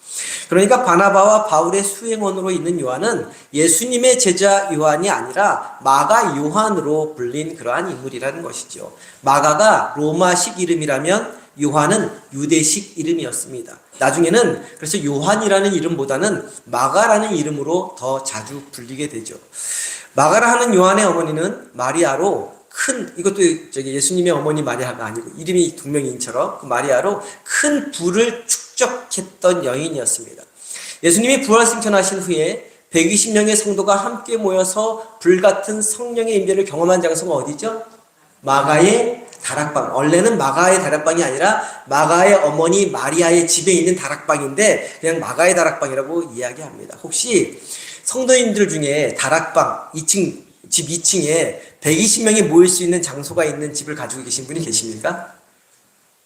그러니까 바나바와 바울의 수행원으로 있는 요한은 예수님의 제자 요한이 아니라 마가 요한으로 불린 그러한 인물이라는 것이죠. 마가가 로마식 이름이라면 요한은 유대식 이름이었습니다. 나중에는 그래서 요한이라는 이름보다는 마가라는 이름으로 더 자주 불리게 되죠. 마가라 하는 요한의 어머니는 마리아로 이것도 예수님의 어머니 마리아가 아니고 이름이 동명이인처럼 그 마리아로 큰 부를 축적했던 여인이었습니다. 예수님이 부활승천하신 후에 120명의 성도가 함께 모여서 불같은 성령의 임재를 경험한 장소가 어디죠? 마가의 다락방. 원래는 마가의 다락방이 아니라 마가의 어머니 마리아의 집에 있는 다락방인데 그냥 마가의 다락방이라고 이야기합니다. 혹시 성도님들 중에 다락방 2층 집 2층에 120명이 모일 수 있는 장소가 있는 집을 가지고 계신 분이 계십니까?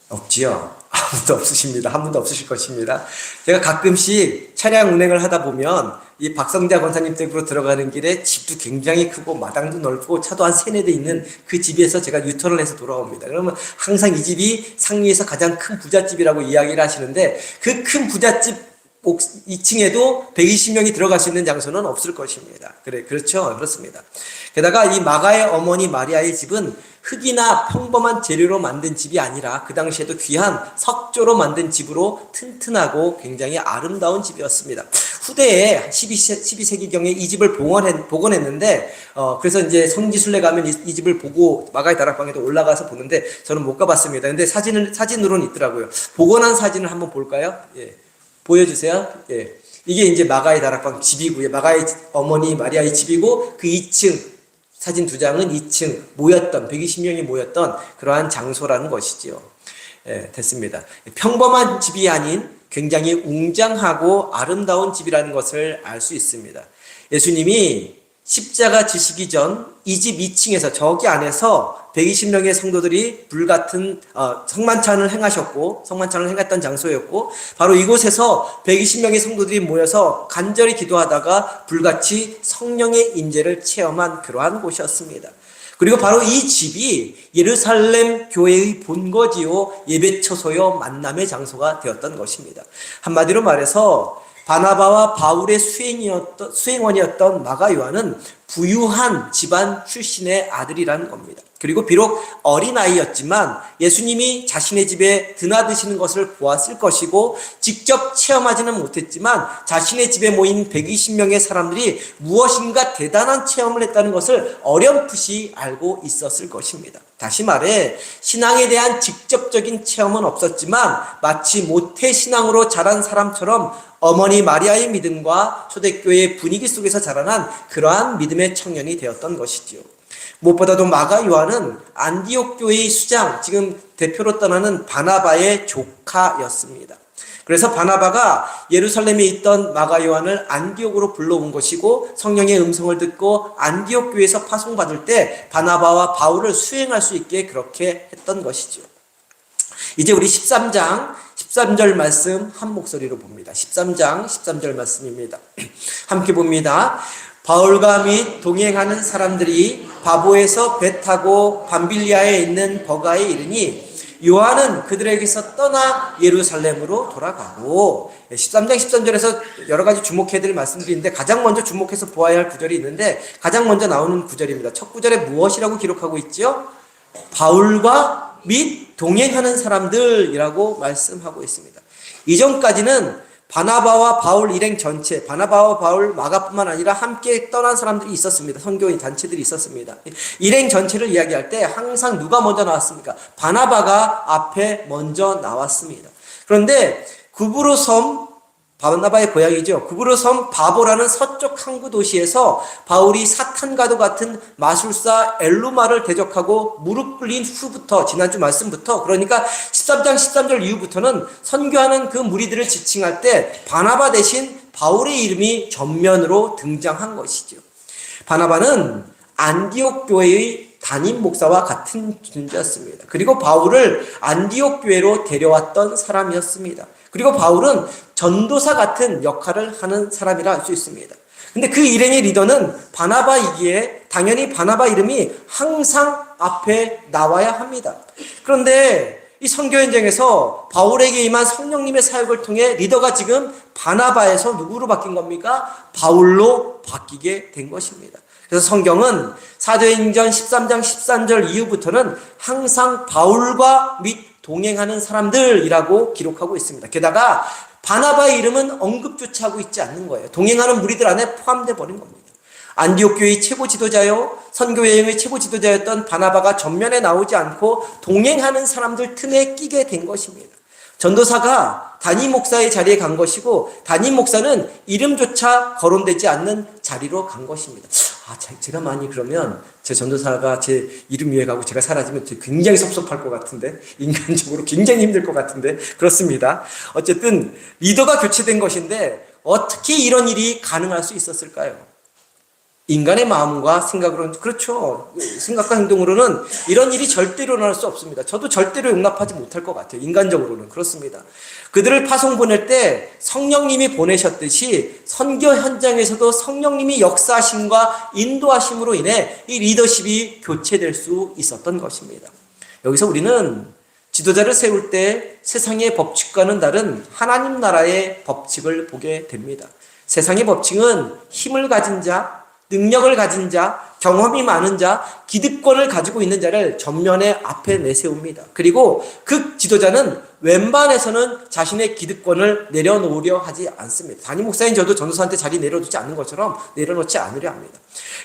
없지요. 아무도 없으십니다. 한 분도 없으실 것입니다. 제가 가끔씩 차량 운행을 하다 보면 이 박성자 권사님 댁으로 들어가는 길에 집도 굉장히 크고 마당도 넓고 차도 한 3-4대 있는 그 집에서 제가 유턴을 해서 돌아옵니다. 그러면 항상 이 집이 상류에서 가장 큰 부잣집이라고 이야기를 하시는데 그 큰 부잣집 2층에도 120명이 들어갈 수 있는 장소는 없을 것입니다. 그렇죠. 그렇습니다. 게다가 이 마가의 어머니 마리아의 집은 흑이나 평범한 재료로 만든 집이 아니라 그 당시에도 귀한 석조로 만든 집으로 튼튼하고 굉장히 아름다운 집이었습니다. 후대에 12세기경에 이 집을 복원했는데 그래서 이제 성지순례 가면 이 집을 보고 마가의 다락방에도 올라가서 보는데 저는 못 가봤습니다. 근데 사진으로는 있더라고요. 복원한 사진을 한번 볼까요? 예. 보여주세요. 예. 이게 이제 마가의 다락방 집이고요. 마가의 어머니 마리아의 집이고 그 2층 사진 2장은 2층 모였던 120명이 모였던 그러한 장소라는 것이지요. 예, 됐습니다. 평범한 집이 아닌 굉장히 웅장하고 아름다운 집이라는 것을 알 수 있습니다. 예수님이 십자가 지시기 전 이 집 2층에서 저기 안에서 120명의 성도들이 불같은 성만찬을 행했던 장소였고 바로 이곳에서 120명의 성도들이 모여서 간절히 기도하다가 불같이 성령의 임재를 체험한 그러한 곳이었습니다. 그리고 바로 이 집이 예루살렘 교회의 본거지요 예배처소요 만남의 장소가 되었던 것입니다. 한마디로 말해서 바나바와 바울의 수행원이었던 마가 요한은 부유한 집안 출신의 아들이라는 겁니다. 그리고 비록 어린아이였지만 예수님이 자신의 집에 드나드시는 것을 보았을 것이고 직접 체험하지는 못했지만 자신의 집에 모인 120명의 사람들이 무엇인가 대단한 체험을 했다는 것을 어렴풋이 알고 있었을 것입니다. 다시 말해 신앙에 대한 직접적인 체험은 없었지만 마치 모태신앙으로 자란 사람처럼 어머니 마리아의 믿음과 초대교회의 분위기 속에서 자라난 그러한 믿음의 청년이 되었던 것이지요. 무엇보다도 마가 요한은 안디옥 교회의 수장, 지금 대표로 떠나는 바나바의 조카였습니다. 그래서 바나바가 예루살렘에 있던 마가 요한을 안디옥으로 불러온 것이고 성령의 음성을 듣고 안디옥 교회에서 파송받을 때 바나바와 바울을 수행할 수 있게 그렇게 했던 것이죠. 이제 우리 13장 13절 말씀 한 목소리로 봅니다. 13장 13절 말씀입니다. 함께 봅니다. 바울과 및 동행하는 사람들이 바보에서 배 타고 밤빌리아에 있는 버가에 이르니 요한은 그들에게서 떠나 예루살렘으로 돌아가고 13장 13절에서 여러 가지 주목해야 될 말씀들인데 가장 먼저 주목해서 보아야 할 구절이 있는데 가장 먼저 나오는 구절입니다. 첫 구절에 무엇이라고 기록하고 있죠? 바울과 및 동행하는 사람들이라고 말씀하고 있습니다. 이전까지는 바나바와 바울 일행 전체, 바나바와 바울 마가뿐만 아니라 함께 떠난 사람들이 있었습니다. 선교인 단체들이 있었습니다. 일행 전체를 이야기할 때 항상 누가 먼저 나왔습니까? 바나바가 앞에 먼저 나왔습니다. 그런데 구브로 섬, 바나바의 고향이죠. 구브로 섬 바보라는 서쪽 항구 도시에서 바울이 사탄과도 같은 마술사 엘루마를 대적하고 무릎 꿇린 후부터, 지난주 말씀부터, 그러니까 13장 13절 이후부터는 선교하는 그 무리들을 지칭할 때 바나바 대신 바울의 이름이 전면으로 등장한 것이죠. 바나바는 안디옥 교회의 담임 목사와 같은 존재였습니다. 그리고 바울을 안디옥 교회로 데려왔던 사람이었습니다. 그리고 바울은 전도사 같은 역할을 하는 사람이라 할 수 있습니다. 근데 그 일행의 리더는 바나바이기에 당연히 바나바 이름이 항상 앞에 나와야 합니다. 그런데 이 선교 현장에서 바울에게 임한 성령님의 사역을 통해 리더가 지금 바나바에서 누구로 바뀐 겁니까? 바울로 바뀌게 된 것입니다. 그래서 성경은 사도행전 13장 13절 이후부터는 항상 바울과 및 동행하는 사람들이라고 기록하고 있습니다. 게다가 바나바의 이름은 언급조차 하고 있지 않는 거예요. 동행하는 무리들 안에 포함되어 버린 겁니다. 안디옥 교회의 최고 지도자요, 선교 여행의 최고 지도자였던 바나바가 전면에 나오지 않고 동행하는 사람들 틈에 끼게 된 것입니다. 전도사가 담임 목사의 자리에 간 것이고 담임 목사는 이름조차 거론되지 않는 자리로 간 것입니다. 제가 많이 그러면 제 전도사가 제 이름 위에 가고 제가 사라지면 굉장히 섭섭할 것 같은데, 인간적으로 굉장히 힘들 것 같은데, 그렇습니다. 어쨌든 리더가 교체된 것인데 어떻게 이런 일이 가능할 수 있었을까요? 인간의 마음과 생각으로는, 그렇죠, 생각과 행동으로는 이런 일이 절대로 일어날 수 없습니다. 저도 절대로 용납하지 못할 것 같아요. 인간적으로는 그렇습니다. 그들을 파송 보낼 때 성령님이 보내셨듯이 선교 현장에서도 성령님이 역사하심과 인도하심으로 인해 이 리더십이 교체될 수 있었던 것입니다. 여기서 우리는 지도자를 세울 때 세상의 법칙과는 다른 하나님 나라의 법칙을 보게 됩니다. 세상의 법칙은 힘을 가진 자, 능력을 가진 자, 경험이 많은 자, 기득권을 가지고 있는 자를 전면에 앞에 내세웁니다. 그리고 그 지도자는 웬만해서는 자신의 기득권을 내려놓으려 하지 않습니다. 담임 목사인 저도 전도사한테 자리 내려두지 않는 것처럼 내려놓지 않으려 합니다.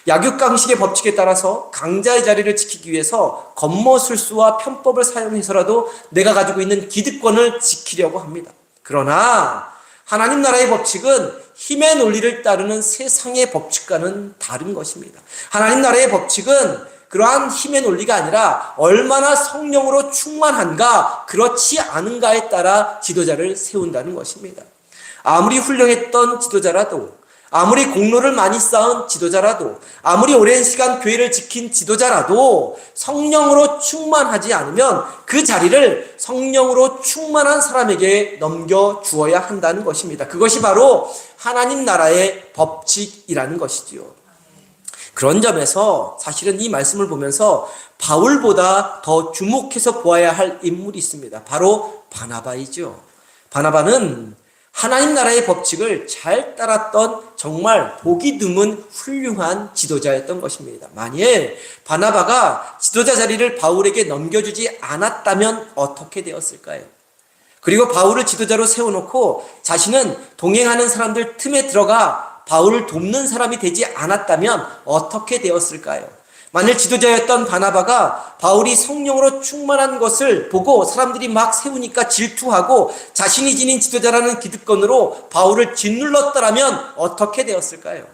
약육강식의 법칙에 따라서 강자의 자리를 지키기 위해서 권모술수와 편법을 사용해서라도 내가 가지고 있는 기득권을 지키려고 합니다. 그러나 하나님 나라의 법칙은 힘의 논리를 따르는 세상의 법칙과는 다른 것입니다. 하나님 나라의 법칙은 그러한 힘의 논리가 아니라 얼마나 성령으로 충만한가, 그렇지 않은가에 따라 지도자를 세운다는 것입니다. 아무리 훌륭했던 지도자라도, 아무리 공로를 많이 쌓은 지도자라도, 아무리 오랜 시간 교회를 지킨 지도자라도 성령으로 충만하지 않으면 그 자리를 성령으로 충만한 사람에게 넘겨주어야 한다는 것입니다. 그것이 바로 하나님 나라의 법칙이라는 것이지요. 그런 점에서 사실은 이 말씀을 보면서 바울보다 더 주목해서 보아야 할 인물이 있습니다. 바로 바나바이죠. 바나바는 하나님 나라의 법칙을 잘 따랐던 정말 보기 드문 훌륭한 지도자였던 것입니다. 만일 바나바가 지도자 자리를 바울에게 넘겨주지 않았다면 어떻게 되었을까요? 그리고 바울을 지도자로 세워놓고 자신은 동행하는 사람들 틈에 들어가 바울을 돕는 사람이 되지 않았다면 어떻게 되었을까요? 만일 지도자였던 바나바가 바울이 성령으로 충만한 것을 보고 사람들이 막 세우니까 질투하고 자신이 지닌 지도자라는 기득권으로 바울을 짓눌렀더라면 어떻게 되었을까요?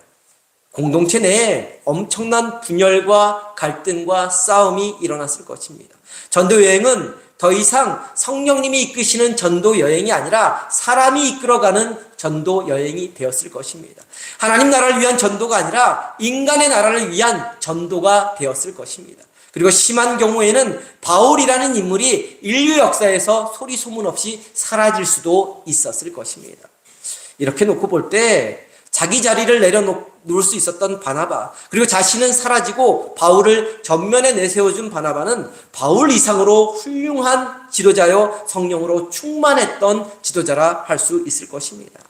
공동체 내에 엄청난 분열과 갈등과 싸움이 일어났을 것입니다. 전도 여행은 더 이상 성령님이 이끄시는 전도 여행이 아니라 사람이 이끌어가는 전도 여행이 되었을 것입니다. 하나님 나라를 위한 전도가 아니라 인간의 나라를 위한 전도가 되었을 것입니다. 그리고 심한 경우에는 바울이라는 인물이 인류 역사에서 소리 소문 없이 사라질 수도 있었을 것입니다. 이렇게 놓고 볼 때 자기 자리를 내려놓을 수 있었던 바나바, 그리고 자신은 사라지고 바울을 전면에 내세워준 바나바는 바울 이상으로 훌륭한 지도자여 성령으로 충만했던 지도자라 할 수 있을 것입니다.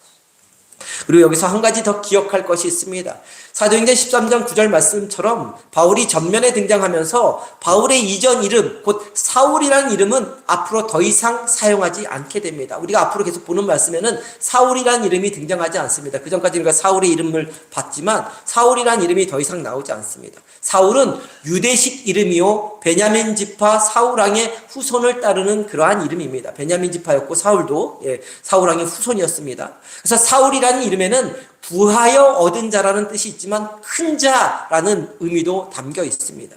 그리고 여기서 한 가지 더 기억할 것이 있습니다. 사도행전 13장 9절 말씀처럼 바울이 전면에 등장하면서 바울의 이전 이름, 곧 사울이라는 이름은 앞으로 더 이상 사용하지 않게 됩니다. 우리가 앞으로 계속 보는 말씀에는 사울이라는 이름이 등장하지 않습니다. 그전까지 우리가 사울의 이름을 봤지만 사울이라는 이름이 더 이상 나오지 않습니다. 사울은 유대식 이름이요, 베냐민 지파 사울왕의 후손을 따르는 그러한 이름입니다. 베냐민 지파였고 사울도 사울왕의 후손이었습니다. 그래서 사울이라는 이름에는 부하여 얻은 자라는 뜻이 있지만 큰 자라는 의미도 담겨 있습니다.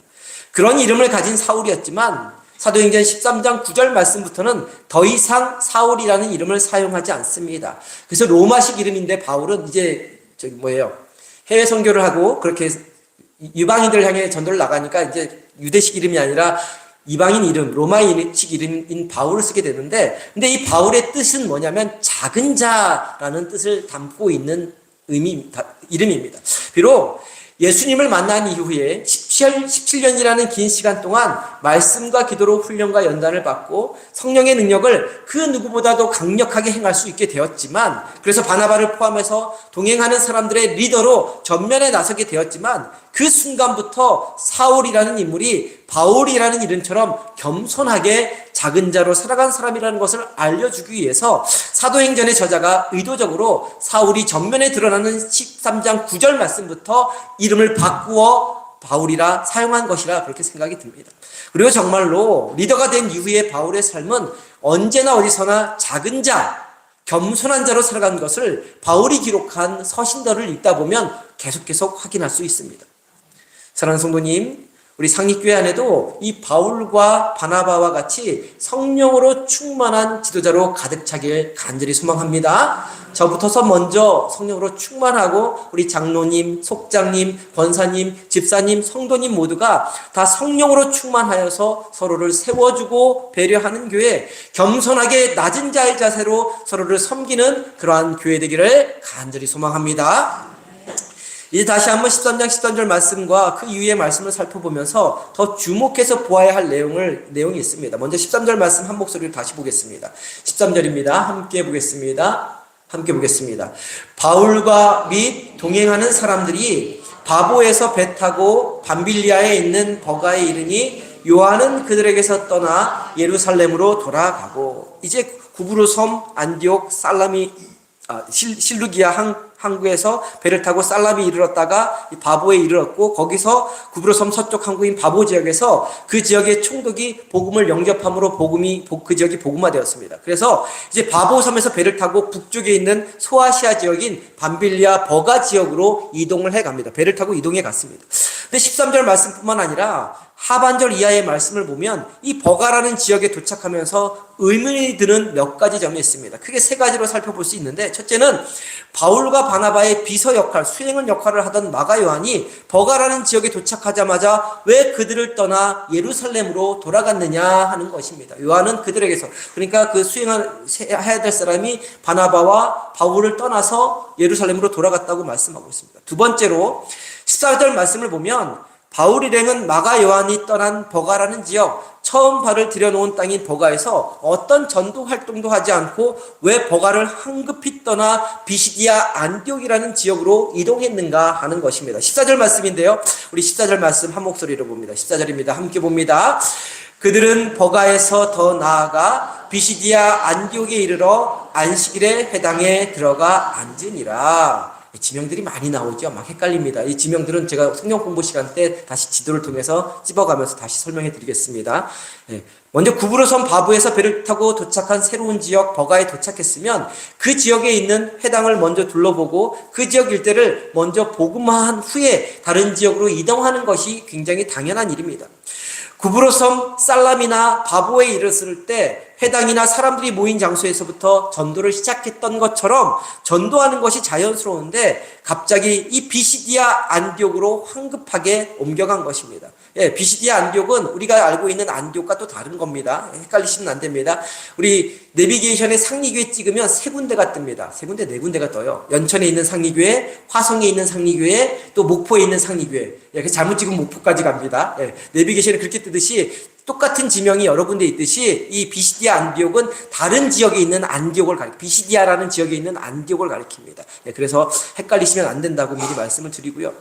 그런 이름을 가진 사울이었지만 사도행전 13장 9절 말씀부터는 더 이상 사울이라는 이름을 사용하지 않습니다. 그래서 로마식 이름인데 바울은 이제 해외 선교를 하고 그렇게 이방인들 향해 전도를 나가니까 이제 유대식 이름이 아니라 이방인 이름, 로마식 이름인 바울을 쓰게 되는데, 근데 이 바울의 뜻은 뭐냐면 작은 자라는 뜻을 담고 있는 이름입니다. 비록 예수님을 만난 이후에 17년이라는 긴 시간 동안 말씀과 기도로 훈련과 연단을 받고 성령의 능력을 그 누구보다도 강력하게 행할 수 있게 되었지만, 그래서 바나바를 포함해서 동행하는 사람들의 리더로 전면에 나서게 되었지만, 그 순간부터 사울이라는 인물이 바울이라는 이름처럼 겸손하게 작은 자로 살아간 사람이라는 것을 알려주기 위해서 사도행전의 저자가 의도적으로 사울이 전면에 드러나는 13장 9절 말씀부터 이름을 바꾸어 바울이라 사용한 것이라 그렇게 생각이 듭니다. 그리고 정말로 리더가 된 이후에 바울의 삶은 언제나 어디서나 작은 자, 겸손한 자로 살아간 것을 바울이 기록한 서신들을 읽다 보면 계속 확인할 수 있습니다. 사랑하는 성도님, 우리 상립교회 안에도 이 바울과 바나바와 같이 성령으로 충만한 지도자로 가득 차길 간절히 소망합니다. 저부터서 먼저 성령으로 충만하고 우리 장로님, 속장님, 권사님, 집사님, 성도님 모두가 다 성령으로 충만하여서 서로를 세워주고 배려하는 교회, 겸손하게 낮은 자의 자세로 서로를 섬기는 그러한 교회 되기를 간절히 소망합니다. 이제 다시 한번 13장 13절 말씀과 그 이후의 말씀을 살펴보면서 더 주목해서 보아야 할 내용이 있습니다. 먼저 13절 말씀 한 목소리로 다시 보겠습니다. 13절입니다. 함께 보겠습니다. 바울과 및 동행하는 사람들이 바보에서 배 타고 밤빌리아에 있는 버가에 이르니 요한은 그들에게서 떠나 예루살렘으로 돌아가고, 이제 구브로 섬 안디옥 실루기아 항구에서 배를 타고 살람이 이르렀다가 바보에 이르렀고, 거기서 구브로 섬 서쪽 항구인 바보 지역에서 그 지역의 총독이 복음을 영접함으로 그 지역이 복음화되었습니다. 그래서 이제 바보 섬에서 배를 타고 북쪽에 있는 소아시아 지역인 밤빌리아 버가 지역으로 이동을 해갑니다. 배를 타고 이동해 갔습니다. 근데 13절 말씀뿐만 아니라 하반절 이하의 말씀을 보면 이 버가라는 지역에 도착하면서 의문이 드는 몇 가지 점이 있습니다. 크게 세 가지로 살펴볼 수 있는데, 첫째는 바울과 바나바의 비서 역할, 수행원 역할을 하던 마가 요한이 버가라는 지역에 도착하자마자 왜 그들을 떠나 예루살렘으로 돌아갔느냐 하는 것입니다. 요한은 그들에게서, 그러니까 그 수행해야 될 사람이 바나바와 바울을 떠나서 예루살렘으로 돌아갔다고 말씀하고 있습니다. 두 번째로 14절 말씀을 보면 바울 일행은 마가 요한이 떠난 버가라는 지역, 처음 발을 들여놓은 땅인 버가에서 어떤 전도 활동도 하지 않고 왜 버가를 황급히 떠나 비시디아 안디옥이라는 지역으로 이동했는가 하는 것입니다. 14절 말씀인데요. 우리 14절 말씀 한 목소리로 봅니다. 14절입니다. 함께 봅니다. 그들은 버가에서 더 나아가 비시디아 안디옥에 이르러 안식일에 회당에 들어가 앉으니라. 지명들이 많이 나오죠. 막 헷갈립니다. 이 지명들은 제가 성경 공부 시간 때 다시 지도를 통해서 찝어가면서 다시 설명해 드리겠습니다. 먼저 구브로 섬 바보에서 배를 타고 도착한 새로운 지역 버가에 도착했으면 그 지역에 있는 회당을 먼저 둘러보고 그 지역 일대를 먼저 복음화한 후에 다른 지역으로 이동하는 것이 굉장히 당연한 일입니다. 구브로 섬 살람이나 바보에 이르렀을 때 회당이나 사람들이 모인 장소에서부터 전도를 시작했던 것처럼 전도하는 것이 자연스러운데, 갑자기 이 비시디아 안디옥으로 황급하게 옮겨간 것입니다. 비시디아 안디옥은 우리가 알고 있는 안디옥과 또 다른 겁니다. 헷갈리시면 안 됩니다. 우리 내비게이션에 상리교회 찍으면 세 군데가 뜹니다. 세 군데, 네 군데가 떠요. 연천에 있는 상리교회, 화성에 있는 상리교회, 또 목포에 있는 상리교회. 그래서 잘못 찍으면 목포까지 갑니다. 내비게이션에 그렇게 뜨듯이 똑같은 지명이 여러 군데 있듯이 이 비시디아 안디옥은 다른 지역에 있는 안디옥을 비시디아라는 지역에 있는 안디옥을 가리킵니다. 그래서 헷갈리시면 안 된다고 미리 말씀을 드리고요.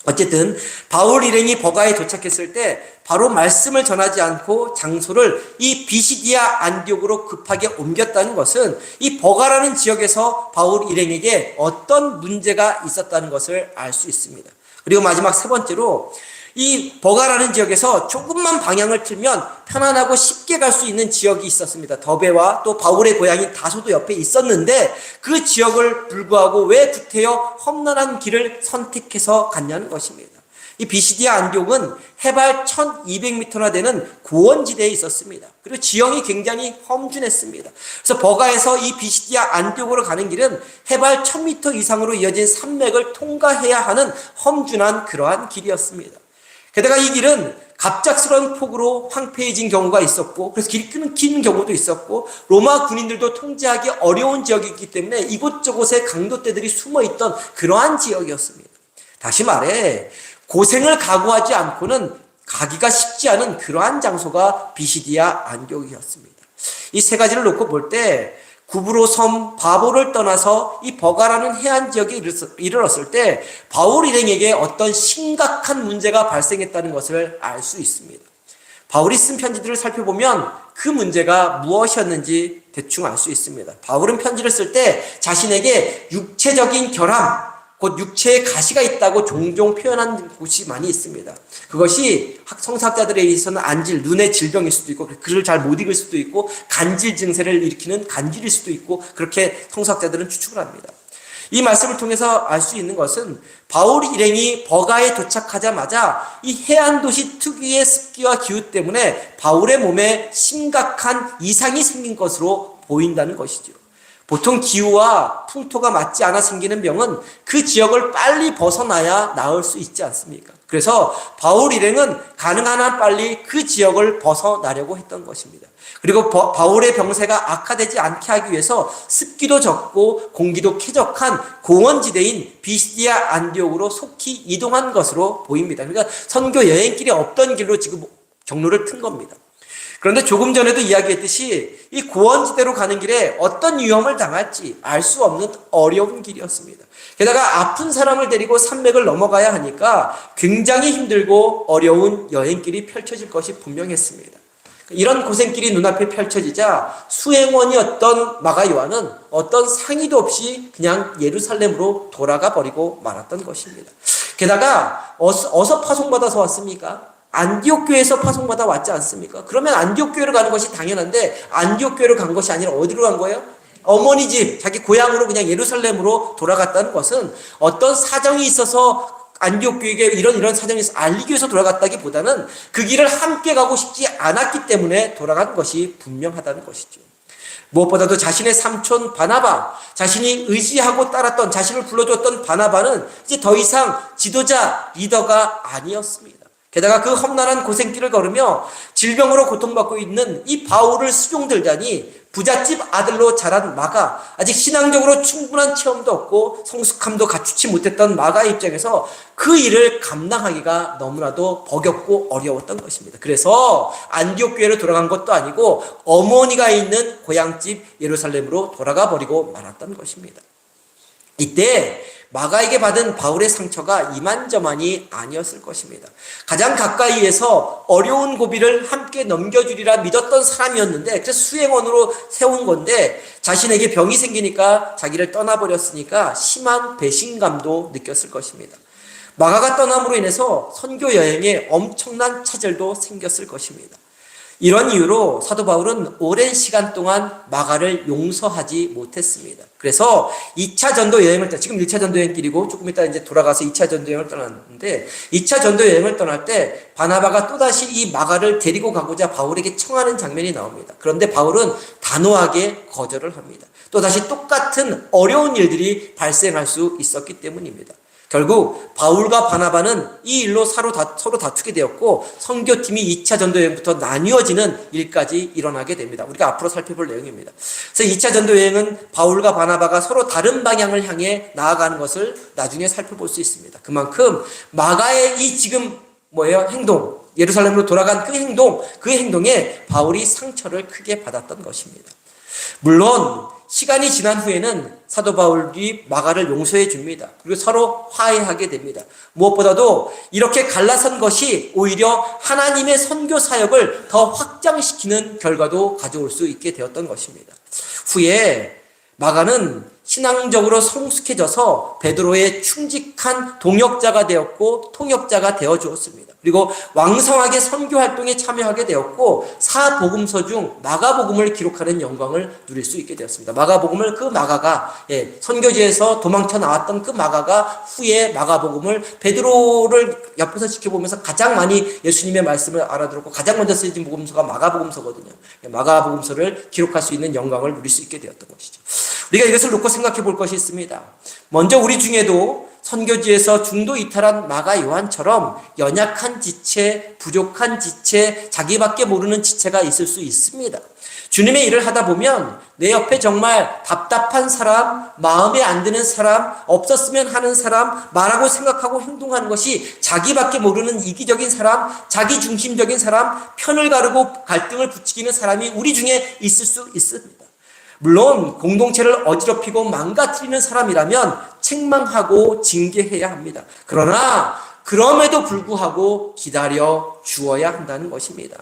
어쨌든 바울 일행이 버가에 도착했을 때 바로 말씀을 전하지 않고 장소를 이 비시디아 안디옥으로 급하게 옮겼다는 것은 이 버가라는 지역에서 바울 일행에게 어떤 문제가 있었다는 것을 알 수 있습니다. 그리고 마지막 세 번째로 이 버가라는 지역에서 조금만 방향을 틀면 편안하고 쉽게 갈 수 있는 지역이 있었습니다. 더베와 또 바울의 고향인 다소도 옆에 있었는데 그 지역을 불구하고 왜 구태여 험난한 길을 선택해서 갔냐는 것입니다. 이 비시디아 안디옥은 해발 1200m나 되는 고원지대에 있었습니다. 그리고 지형이 굉장히 험준했습니다. 그래서 버가에서 이 비시디아 안디옥으로 가는 길은 해발 1000m 이상으로 이어진 산맥을 통과해야 하는 험준한 그러한 길이었습니다. 게다가 이 길은 갑작스러운 폭우로 황폐해진 경우가 있었고, 그래서 길이 끊기는 경우도 있었고, 로마 군인들도 통제하기 어려운 지역이기 때문에 이곳저곳에 강도떼들이 숨어있던 그러한 지역이었습니다. 다시 말해 고생을 각오하지 않고는 가기가 쉽지 않은 그러한 장소가 비시디아 안디옥이었습니다. 이 세 가지를 놓고 볼 때 구브로 섬 바보를 떠나서 이 버가라는 해안 지역에 이르렀을 때 바울 일행에게 어떤 심각한 문제가 발생했다는 것을 알 수 있습니다. 바울이 쓴 편지들을 살펴보면 그 문제가 무엇이었는지 대충 알 수 있습니다. 바울은 편지를 쓸 때 자신에게 육체적인 결함, 곧 육체에 가시가 있다고 종종 표현한 곳이 많이 있습니다. 그것이 성사학자들에 의해서는 안질, 눈의 질병일 수도 있고 글을 잘 못 읽을 수도 있고 간질 증세를 일으키는 간질일 수도 있고 그렇게 성사학자들은 추측을 합니다. 이 말씀을 통해서 알 수 있는 것은 바울 일행이 버가에 도착하자마자 이 해안 도시 특유의 습기와 기후 때문에 바울의 몸에 심각한 이상이 생긴 것으로 보인다는 것이죠. 보통 기후와 풍토가 맞지 않아 생기는 병은 그 지역을 빨리 벗어나야 나을 수 있지 않습니까? 그래서 바울 일행은 가능한 한 빨리 그 지역을 벗어나려고 했던 것입니다. 그리고 바울의 병세가 악화되지 않게 하기 위해서 습기도 적고 공기도 쾌적한 고원지대인 비시디아 안디옥으로 속히 이동한 것으로 보입니다. 그러니까 선교 여행길이 없던 길로 지금 경로를 튼 겁니다. 그런데 조금 전에도 이야기했듯이 이 고원지대로 가는 길에 어떤 위험을 당할지 알 수 없는 어려운 길이었습니다. 게다가 아픈 사람을 데리고 산맥을 넘어가야 하니까 굉장히 힘들고 어려운 여행길이 펼쳐질 것이 분명했습니다. 이런 고생길이 눈앞에 펼쳐지자 수행원이었던 마가 요한은 어떤 상의도 없이 그냥 예루살렘으로 돌아가 버리고 말았던 것입니다. 게다가 어서 파송받아서 왔습니까? 안디옥 교회에서 파송받아 왔지 않습니까? 그러면 안디옥 교회로 가는 것이 당연한데 안디옥 교회로 간 것이 아니라 어디로 간 거예요? 어머니 집, 자기 고향으로 그냥 예루살렘으로 돌아갔다는 것은 어떤 사정이 있어서 안디옥 교회에게 이런 사정이 있어서 알리기 위해서 돌아갔다기보다는 그 길을 함께 가고 싶지 않았기 때문에 돌아간 것이 분명하다는 것이죠. 무엇보다도 자신의 삼촌 바나바, 자신이 의지하고 따랐던, 자신을 불러줬던 바나바는 이제 더 이상 지도자, 리더가 아니었습니다. 게다가 그 험난한 고생길을 걸으며 질병으로 고통받고 있는 이 바울을 수종들자니 부잣집 아들로 자란 마가, 아직 신앙적으로 충분한 체험도 없고 성숙함도 갖추지 못했던 마가의 입장에서 그 일을 감당하기가 너무나도 버겁고 어려웠던 것입니다. 그래서 안디옥 교회로 돌아간 것도 아니고 어머니가 있는 고향집 예루살렘으로 돌아가 버리고 말았던 것입니다. 이때 마가에게 받은 바울의 상처가 이만저만이 아니었을 것입니다. 가장 가까이에서 어려운 고비를 함께 넘겨주리라 믿었던 사람이었는데 그래서 수행원으로 세운 건데 자신에게 병이 생기니까 자기를 떠나버렸으니까 심한 배신감도 느꼈을 것입니다. 마가가 떠남으로 인해서 선교 여행에 엄청난 차질도 생겼을 것입니다. 이런 이유로 사도 바울은 오랜 시간 동안 마가를 용서하지 못했습니다. 그래서 2차 전도 여행을 지금 1차 전도 여행길이고 조금 이따 이제 돌아가서 2차 전도 여행을 떠났는데 2차 전도 여행을 떠날 때 바나바가 또다시 이 마가를 데리고 가고자 바울에게 청하는 장면이 나옵니다. 그런데 바울은 단호하게 거절을 합니다. 또다시 똑같은 어려운 일들이 발생할 수 있었기 때문입니다. 결국 바울과 바나바는 이 일로 서로 다투게 되었고 선교팀이 2차 전도여행부터 나뉘어지는 일까지 일어나게 됩니다. 우리가 앞으로 살펴볼 내용입니다. 그래서 2차 전도여행은 바울과 바나바가 서로 다른 방향을 향해 나아가는 것을 나중에 살펴볼 수 있습니다. 그만큼 마가의 이 지금 행동, 예루살렘으로 돌아간 그 행동에 바울이 상처를 크게 받았던 것입니다. 물론 시간이 지난 후에는 사도 바울이 마가를 용서해 줍니다. 그리고 서로 화해하게 됩니다. 무엇보다도 이렇게 갈라선 것이 오히려 하나님의 선교 사역을 더 확장시키는 결과도 가져올 수 있게 되었던 것입니다. 후에 마가는 신앙적으로 성숙해져서 베드로의 충직한 동역자가 되었고 통역자가 되어 주었습니다. 그리고 왕성하게 선교 활동에 참여하게 되었고 사복음서 중 마가복음을 기록하는 영광을 누릴 수 있게 되었습니다. 마가복음을 그 마가가 선교지에서 도망쳐 나왔던 그 마가가 후에 마가복음을 베드로를 옆에서 지켜보면서 가장 많이 예수님의 말씀을 알아들었고 가장 먼저 쓰여진 복음서가 마가복음서거든요. 마가복음서를 기록할 수 있는 영광을 누릴 수 있게 되었던 것이죠. 우리가 이것을 놓고 생각해 볼 것이 있습니다. 먼저 우리 중에도 선교지에서 중도 이탈한 마가 요한처럼 연약한 지체, 부족한 지체, 자기밖에 모르는 지체가 있을 수 있습니다. 주님의 일을 하다 보면 내 옆에 정말 답답한 사람, 마음에 안 드는 사람, 없었으면 하는 사람, 말하고 생각하고 행동하는 것이 자기밖에 모르는 이기적인 사람, 자기중심적인 사람, 편을 가르고 갈등을 부추기는 사람이 우리 중에 있을 수 있습니다. 물론 공동체를 어지럽히고 망가뜨리는 사람이라면 책망하고 징계해야 합니다. 그러나 그럼에도 불구하고 기다려 주어야 한다는 것입니다.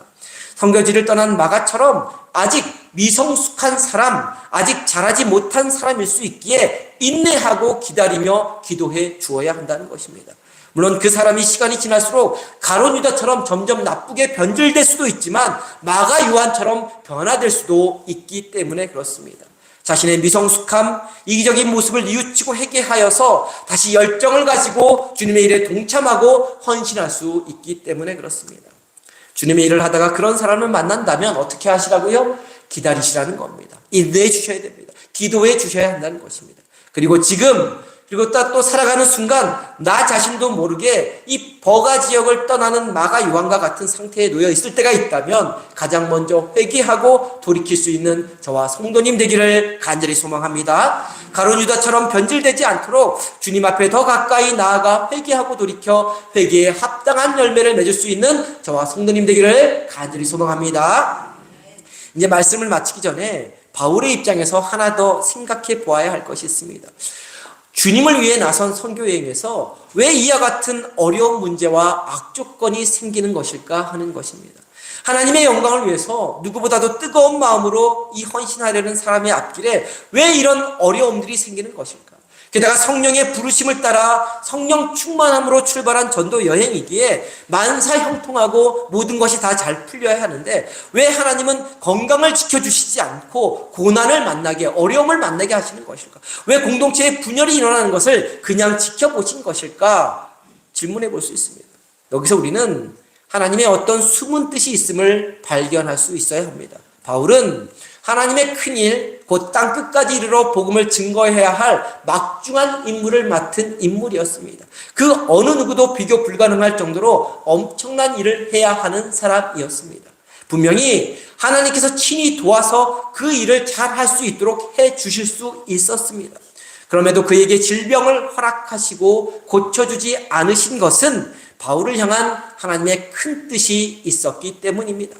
선교지를 떠난 마가처럼 아직 미성숙한 사람, 아직 자라지 못한 사람일 수 있기에 인내하고 기다리며 기도해 주어야 한다는 것입니다. 물론 그 사람이 시간이 지날수록 가룟 유다처럼 점점 나쁘게 변질될 수도 있지만 마가 요한처럼 변화될 수도 있기 때문에 그렇습니다. 자신의 미성숙함, 이기적인 모습을 뉘우치고 회개하여서 다시 열정을 가지고 주님의 일에 동참하고 헌신할 수 있기 때문에 그렇습니다. 주님의 일을 하다가 그런 사람을 만난다면 어떻게 하시라고요? 기다리시라는 겁니다. 인내해 주셔야 됩니다. 기도해 주셔야 한다는 것입니다. 그리고 또 살아가는 순간 나 자신도 모르게 이 버가 지역을 떠나는 마가 요한과 같은 상태에 놓여 있을 때가 있다면 가장 먼저 회개하고 돌이킬 수 있는 저와 성도님 되기를 간절히 소망합니다. 가룟 유다처럼 변질되지 않도록 주님 앞에 더 가까이 나아가 회개하고 돌이켜 회개에 합당한 열매를 맺을 수 있는 저와 성도님 되기를 간절히 소망합니다. 이제 말씀을 마치기 전에 바울의 입장에서 하나 더 생각해 보아야 할 것이 있습니다. 주님을 위해 나선 선교 여행에서 왜 이와 같은 어려운 문제와 악조건이 생기는 것일까 하는 것입니다. 하나님의 영광을 위해서 누구보다도 뜨거운 마음으로 이 헌신하려는 사람의 앞길에 왜 이런 어려움들이 생기는 것일까? 게다가 성령의 부르심을 따라 성령 충만함으로 출발한 전도 여행이기에 만사형통하고 모든 것이 다 잘 풀려야 하는데 왜 하나님은 건강을 지켜주시지 않고 고난을 만나게, 어려움을 만나게 하시는 것일까? 왜 공동체에 분열이 일어나는 것을 그냥 지켜보신 것일까? 질문해 볼 수 있습니다. 여기서 우리는 하나님의 어떤 숨은 뜻이 있음을 발견할 수 있어야 합니다. 바울은 하나님의 큰일, 곧 땅끝까지 이르러 복음을 증거해야 할 막중한 임무를 맡은 인물이었습니다. 그 어느 누구도 비교 불가능할 정도로 엄청난 일을 해야 하는 사람이었습니다. 분명히 하나님께서 친히 도와서 그 일을 잘 할 수 있도록 해 주실 수 있었습니다. 그럼에도 그에게 질병을 허락하시고 고쳐주지 않으신 것은 바울을 향한 하나님의 큰 뜻이 있었기 때문입니다.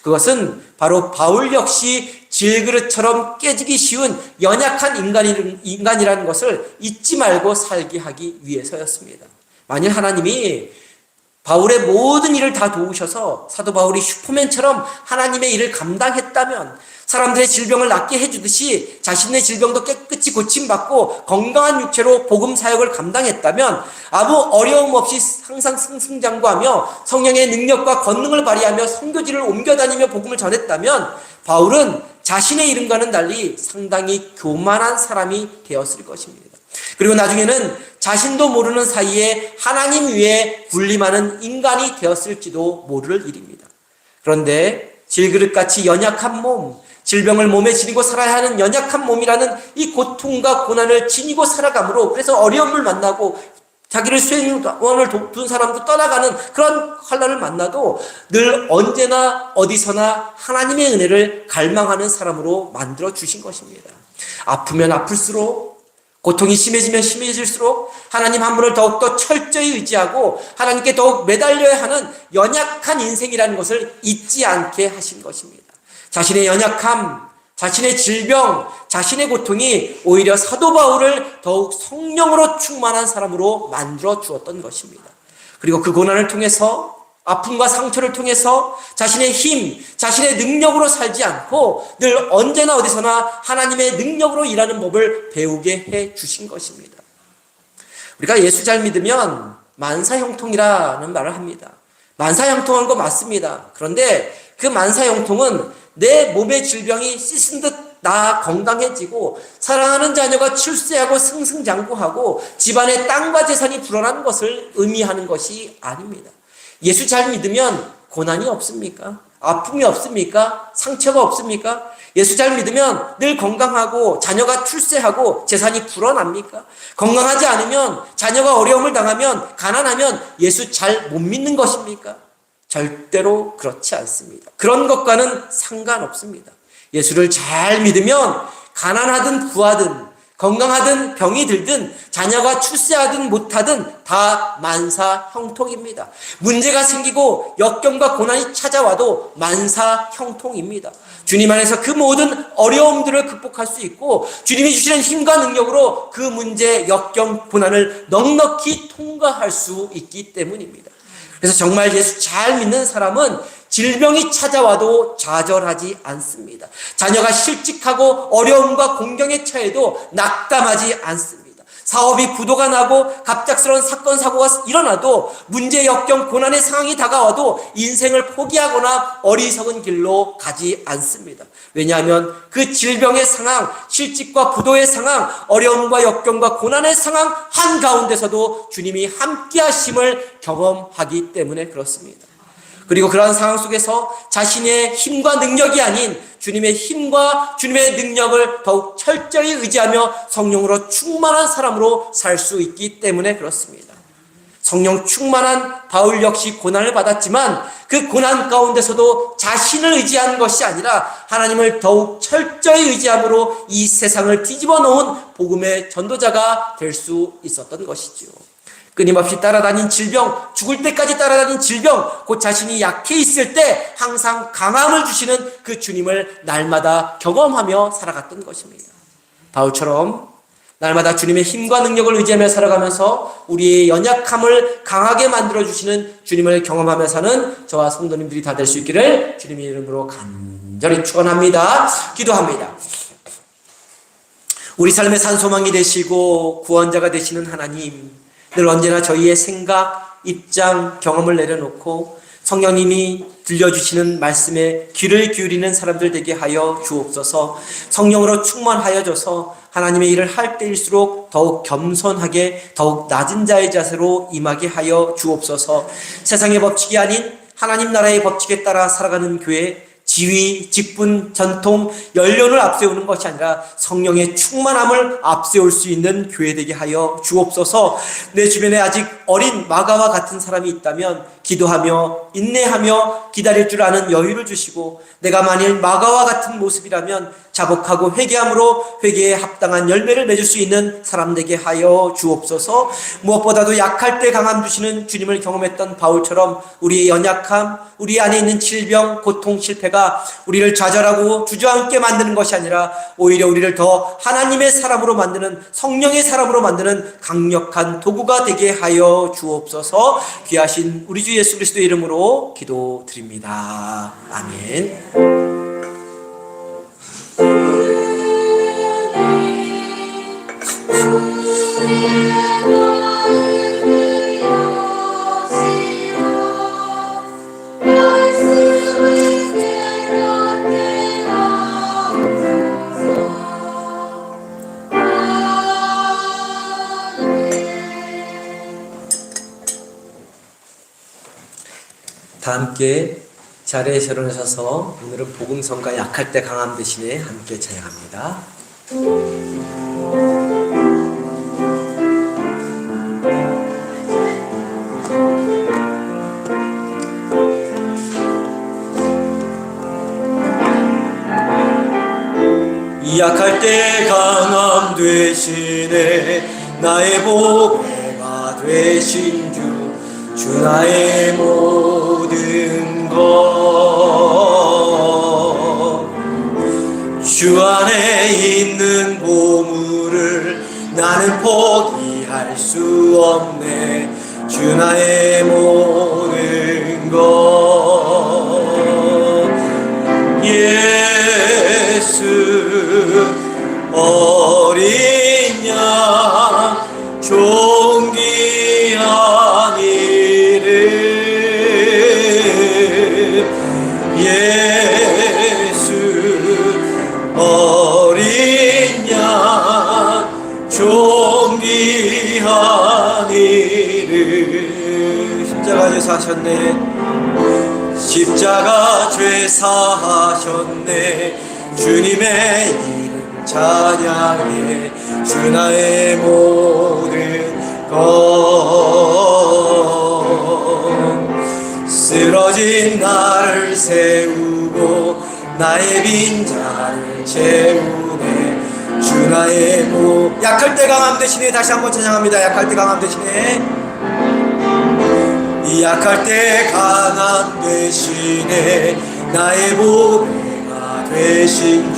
그것은 바로 바울 역시 질그릇처럼 깨지기 쉬운 연약한 인간이라는 것을 잊지 말고 살게 하기 위해서였습니다. 만일 하나님이 바울의 모든 일을 다 도우셔서 사도 바울이 슈퍼맨처럼 하나님의 일을 감당했다면 사람들의 질병을 낫게 해주듯이 자신의 질병도 깨끗이 고침받고 건강한 육체로 복음 사역을 감당했다면 아무 어려움 없이 항상 승승장구하며 성령의 능력과 권능을 발휘하며 선교지를 옮겨다니며 복음을 전했다면 바울은 자신의 이름과는 달리 상당히 교만한 사람이 되었을 것입니다. 그리고 나중에는 자신도 모르는 사이에 하나님 위에 군림하는 인간이 되었을지도 모를 일입니다. 그런데 질그릇같이 연약한 몸, 질병을 몸에 지니고 살아야 하는 연약한 몸이라는 이 고통과 고난을 지니고 살아가므로 그래서 어려움을 만나고 자기를 수행원을 둔 사람도 떠나가는 그런 환난을 만나도 늘 언제나 어디서나 하나님의 은혜를 갈망하는 사람으로 만들어 주신 것입니다. 아프면 아플수록 고통이 심해지면 심해질수록 하나님 한 분을 더욱더 철저히 의지하고 하나님께 더욱 매달려야 하는 연약한 인생이라는 것을 잊지 않게 하신 것입니다. 자신의 연약함, 자신의 질병, 자신의 고통이 오히려 사도 바울을 더욱 성령으로 충만한 사람으로 만들어 주었던 것입니다. 그리고 그 고난을 통해서 아픔과 상처를 통해서 자신의 힘, 자신의 능력으로 살지 않고 늘 언제나 어디서나 하나님의 능력으로 일하는 법을 배우게 해 주신 것입니다. 우리가 예수 잘 믿으면 만사형통이라는 말을 합니다. 만사형통한 거 맞습니다. 그런데 그 만사형통은 내 몸의 질병이 씻은 듯 나 건강해지고 사랑하는 자녀가 출세하고 승승장구하고 집안에 땅과 재산이 불어난 것을 의미하는 것이 아닙니다. 예수 잘 믿으면 고난이 없습니까? 아픔이 없습니까? 상처가 없습니까? 예수 잘 믿으면 늘 건강하고 자녀가 출세하고 재산이 불어납니까? 건강하지 않으면 자녀가 어려움을 당하면 가난하면 예수 잘 못 믿는 것입니까? 절대로 그렇지 않습니다. 그런 것과는 상관없습니다. 예수를 잘 믿으면 가난하든 부하든 건강하든 병이 들든 자녀가 출세하든 못하든 다 만사형통입니다. 문제가 생기고 역경과 고난이 찾아와도 만사형통입니다. 주님 안에서 그 모든 어려움들을 극복할 수 있고 주님이 주시는 힘과 능력으로 그 문제, 역경, 고난을 넉넉히 통과할 수 있기 때문입니다. 그래서 정말 예수 잘 믿는 사람은 질병이 찾아와도 좌절하지 않습니다. 자녀가 실직하고 어려움과 공경에 처해도 낙담하지 않습니다. 사업이 부도가 나고 갑작스러운 사건 사고가 일어나도 문제, 역경, 고난의 상황이 다가와도 인생을 포기하거나 어리석은 길로 가지 않습니다. 왜냐하면 그 질병의 상황, 실직과 부도의 상황, 어려움과 역경과 고난의 상황 한가운데서도 주님이 함께 하심을 경험하기 때문에 그렇습니다. 그리고 그러한 상황 속에서 자신의 힘과 능력이 아닌 주님의 힘과 주님의 능력을 더욱 철저히 의지하며 성령으로 충만한 사람으로 살 수 있기 때문에 그렇습니다. 성령 충만한 바울 역시 고난을 받았지만 그 고난 가운데서도 자신을 의지한 것이 아니라 하나님을 더욱 철저히 의지함으로 이 세상을 뒤집어 놓은 복음의 전도자가 될 수 있었던 것이지요. 끊임없이 따라다닌 질병, 죽을 때까지 따라다닌 질병, 곧 자신이 약해 있을 때 항상 강함을 주시는 그 주님을 날마다 경험하며 살아갔던 것입니다. 바울처럼 날마다 주님의 힘과 능력을 의지하며 살아가면서 우리의 연약함을 강하게 만들어주시는 주님을 경험하며 사는 저와 성도님들이 다 될 수 있기를 주님의 이름으로 간절히 축원합니다. 기도합니다. 우리 삶의 산소망이 되시고 구원자가 되시는 하나님, 늘 언제나 저희의 생각, 입장, 경험을 내려놓고 성령님이 들려주시는 말씀에 귀를 기울이는 사람들 되게 하여 주옵소서. 성령으로 충만하여져서 하나님의 일을 할 때일수록 더욱 겸손하게 더욱 낮은 자의 자세로 임하게 하여 주옵소서. 세상의 법칙이 아닌 하나님 나라의 법칙에 따라 살아가는 교회, 지위, 직분, 전통, 연륜을 앞세우는 것이 아니라 성령의 충만함을 앞세울 수 있는 교회 되게 하여 주옵소서. 내 주변에 아직 어린 마가와 같은 사람이 있다면 기도하며 인내하며 기다릴 줄 아는 여유를 주시고, 내가 만일 마가와 같은 모습이라면 자복하고 회개함으로 회개에 합당한 열매를 맺을 수 있는 사람 되게 하여 주옵소서. 무엇보다도 약할 때 강함 주시는 주님을 경험했던 바울처럼 우리의 연약함, 우리 안에 있는 질병, 고통, 실패가 우리를 좌절하고 주저앉게 만드는 것이 아니라 오히려 우리를 더 하나님의 사람으로 만드는, 성령의 사람으로 만드는 강력한 도구가 되게 하여 주옵소서. 귀하신 우리 주 예수 그리스도의 이름으로 기도드립니다. 아멘. 다 함께 자리에 일어나셔서 오늘은 복음성가 약할 때 강함 대신에 함께 찬양합니다. 약할 때 강함 되시네, 나의 보배가 되신 주 나의 모든 것. 주 안에 있는 보물을 나는 포기할 수 없네, 주 나의 모든 것. 예수 어린 양 존귀한 이름, 예수 어린 양 존귀한 이름. 십자가에서 하셨네, 십자가 죄 사하셨네. 주님의 이름 찬양해. 주 나의 모든 것. 쓰러진 나를 세우고 나의 빈자를 채우네. 주 나의 약할 때 강함 대신에. 다시 한번 찬양합니다. 약할 때 강함 대신에. 약할 때 강함 대신에 나의 보배가 되신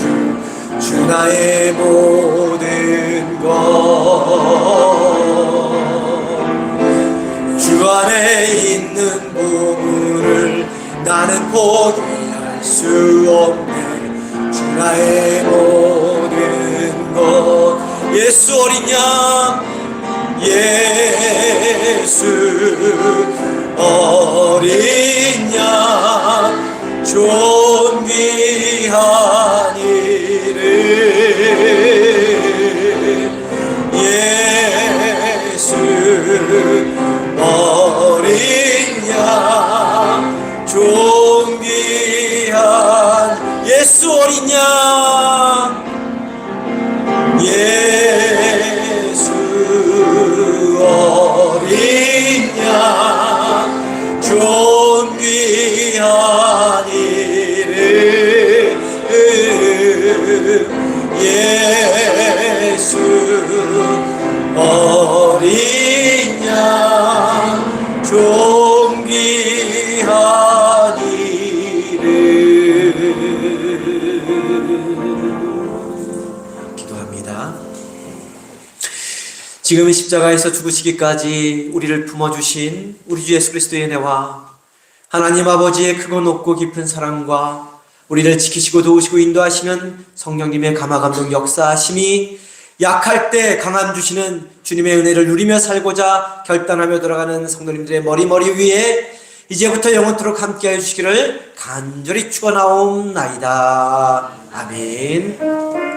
주 나의 모든 것. 주 안에 있는 보물을 나는 포기할 수 없네. 주 나의 모든 것. 예수 어린 양, 예수 어린 양, 존귀한 이름. 예수 어린 양, 존귀한 예수 어린 양, 예수 어린 양, 존귀한 이름. 예수 어린 양, 존귀한 이름. 기도합니다. 지금 십자가에서 죽으시기까지 우리를 품어주신 우리 주 예수 그리스도의 은혜와 하나님 아버지의 크고 높고 깊은 사랑과 우리를 지키시고 도우시고 인도하시는 성령님의 감화감동 역사하심이 약할 때 강함 주시는 주님의 은혜를 누리며 살고자 결단하며 돌아가는 성도님들의 머리 위에 이제부터 영원토록 함께해 주시기를 간절히 축원하옵나이다. 아멘.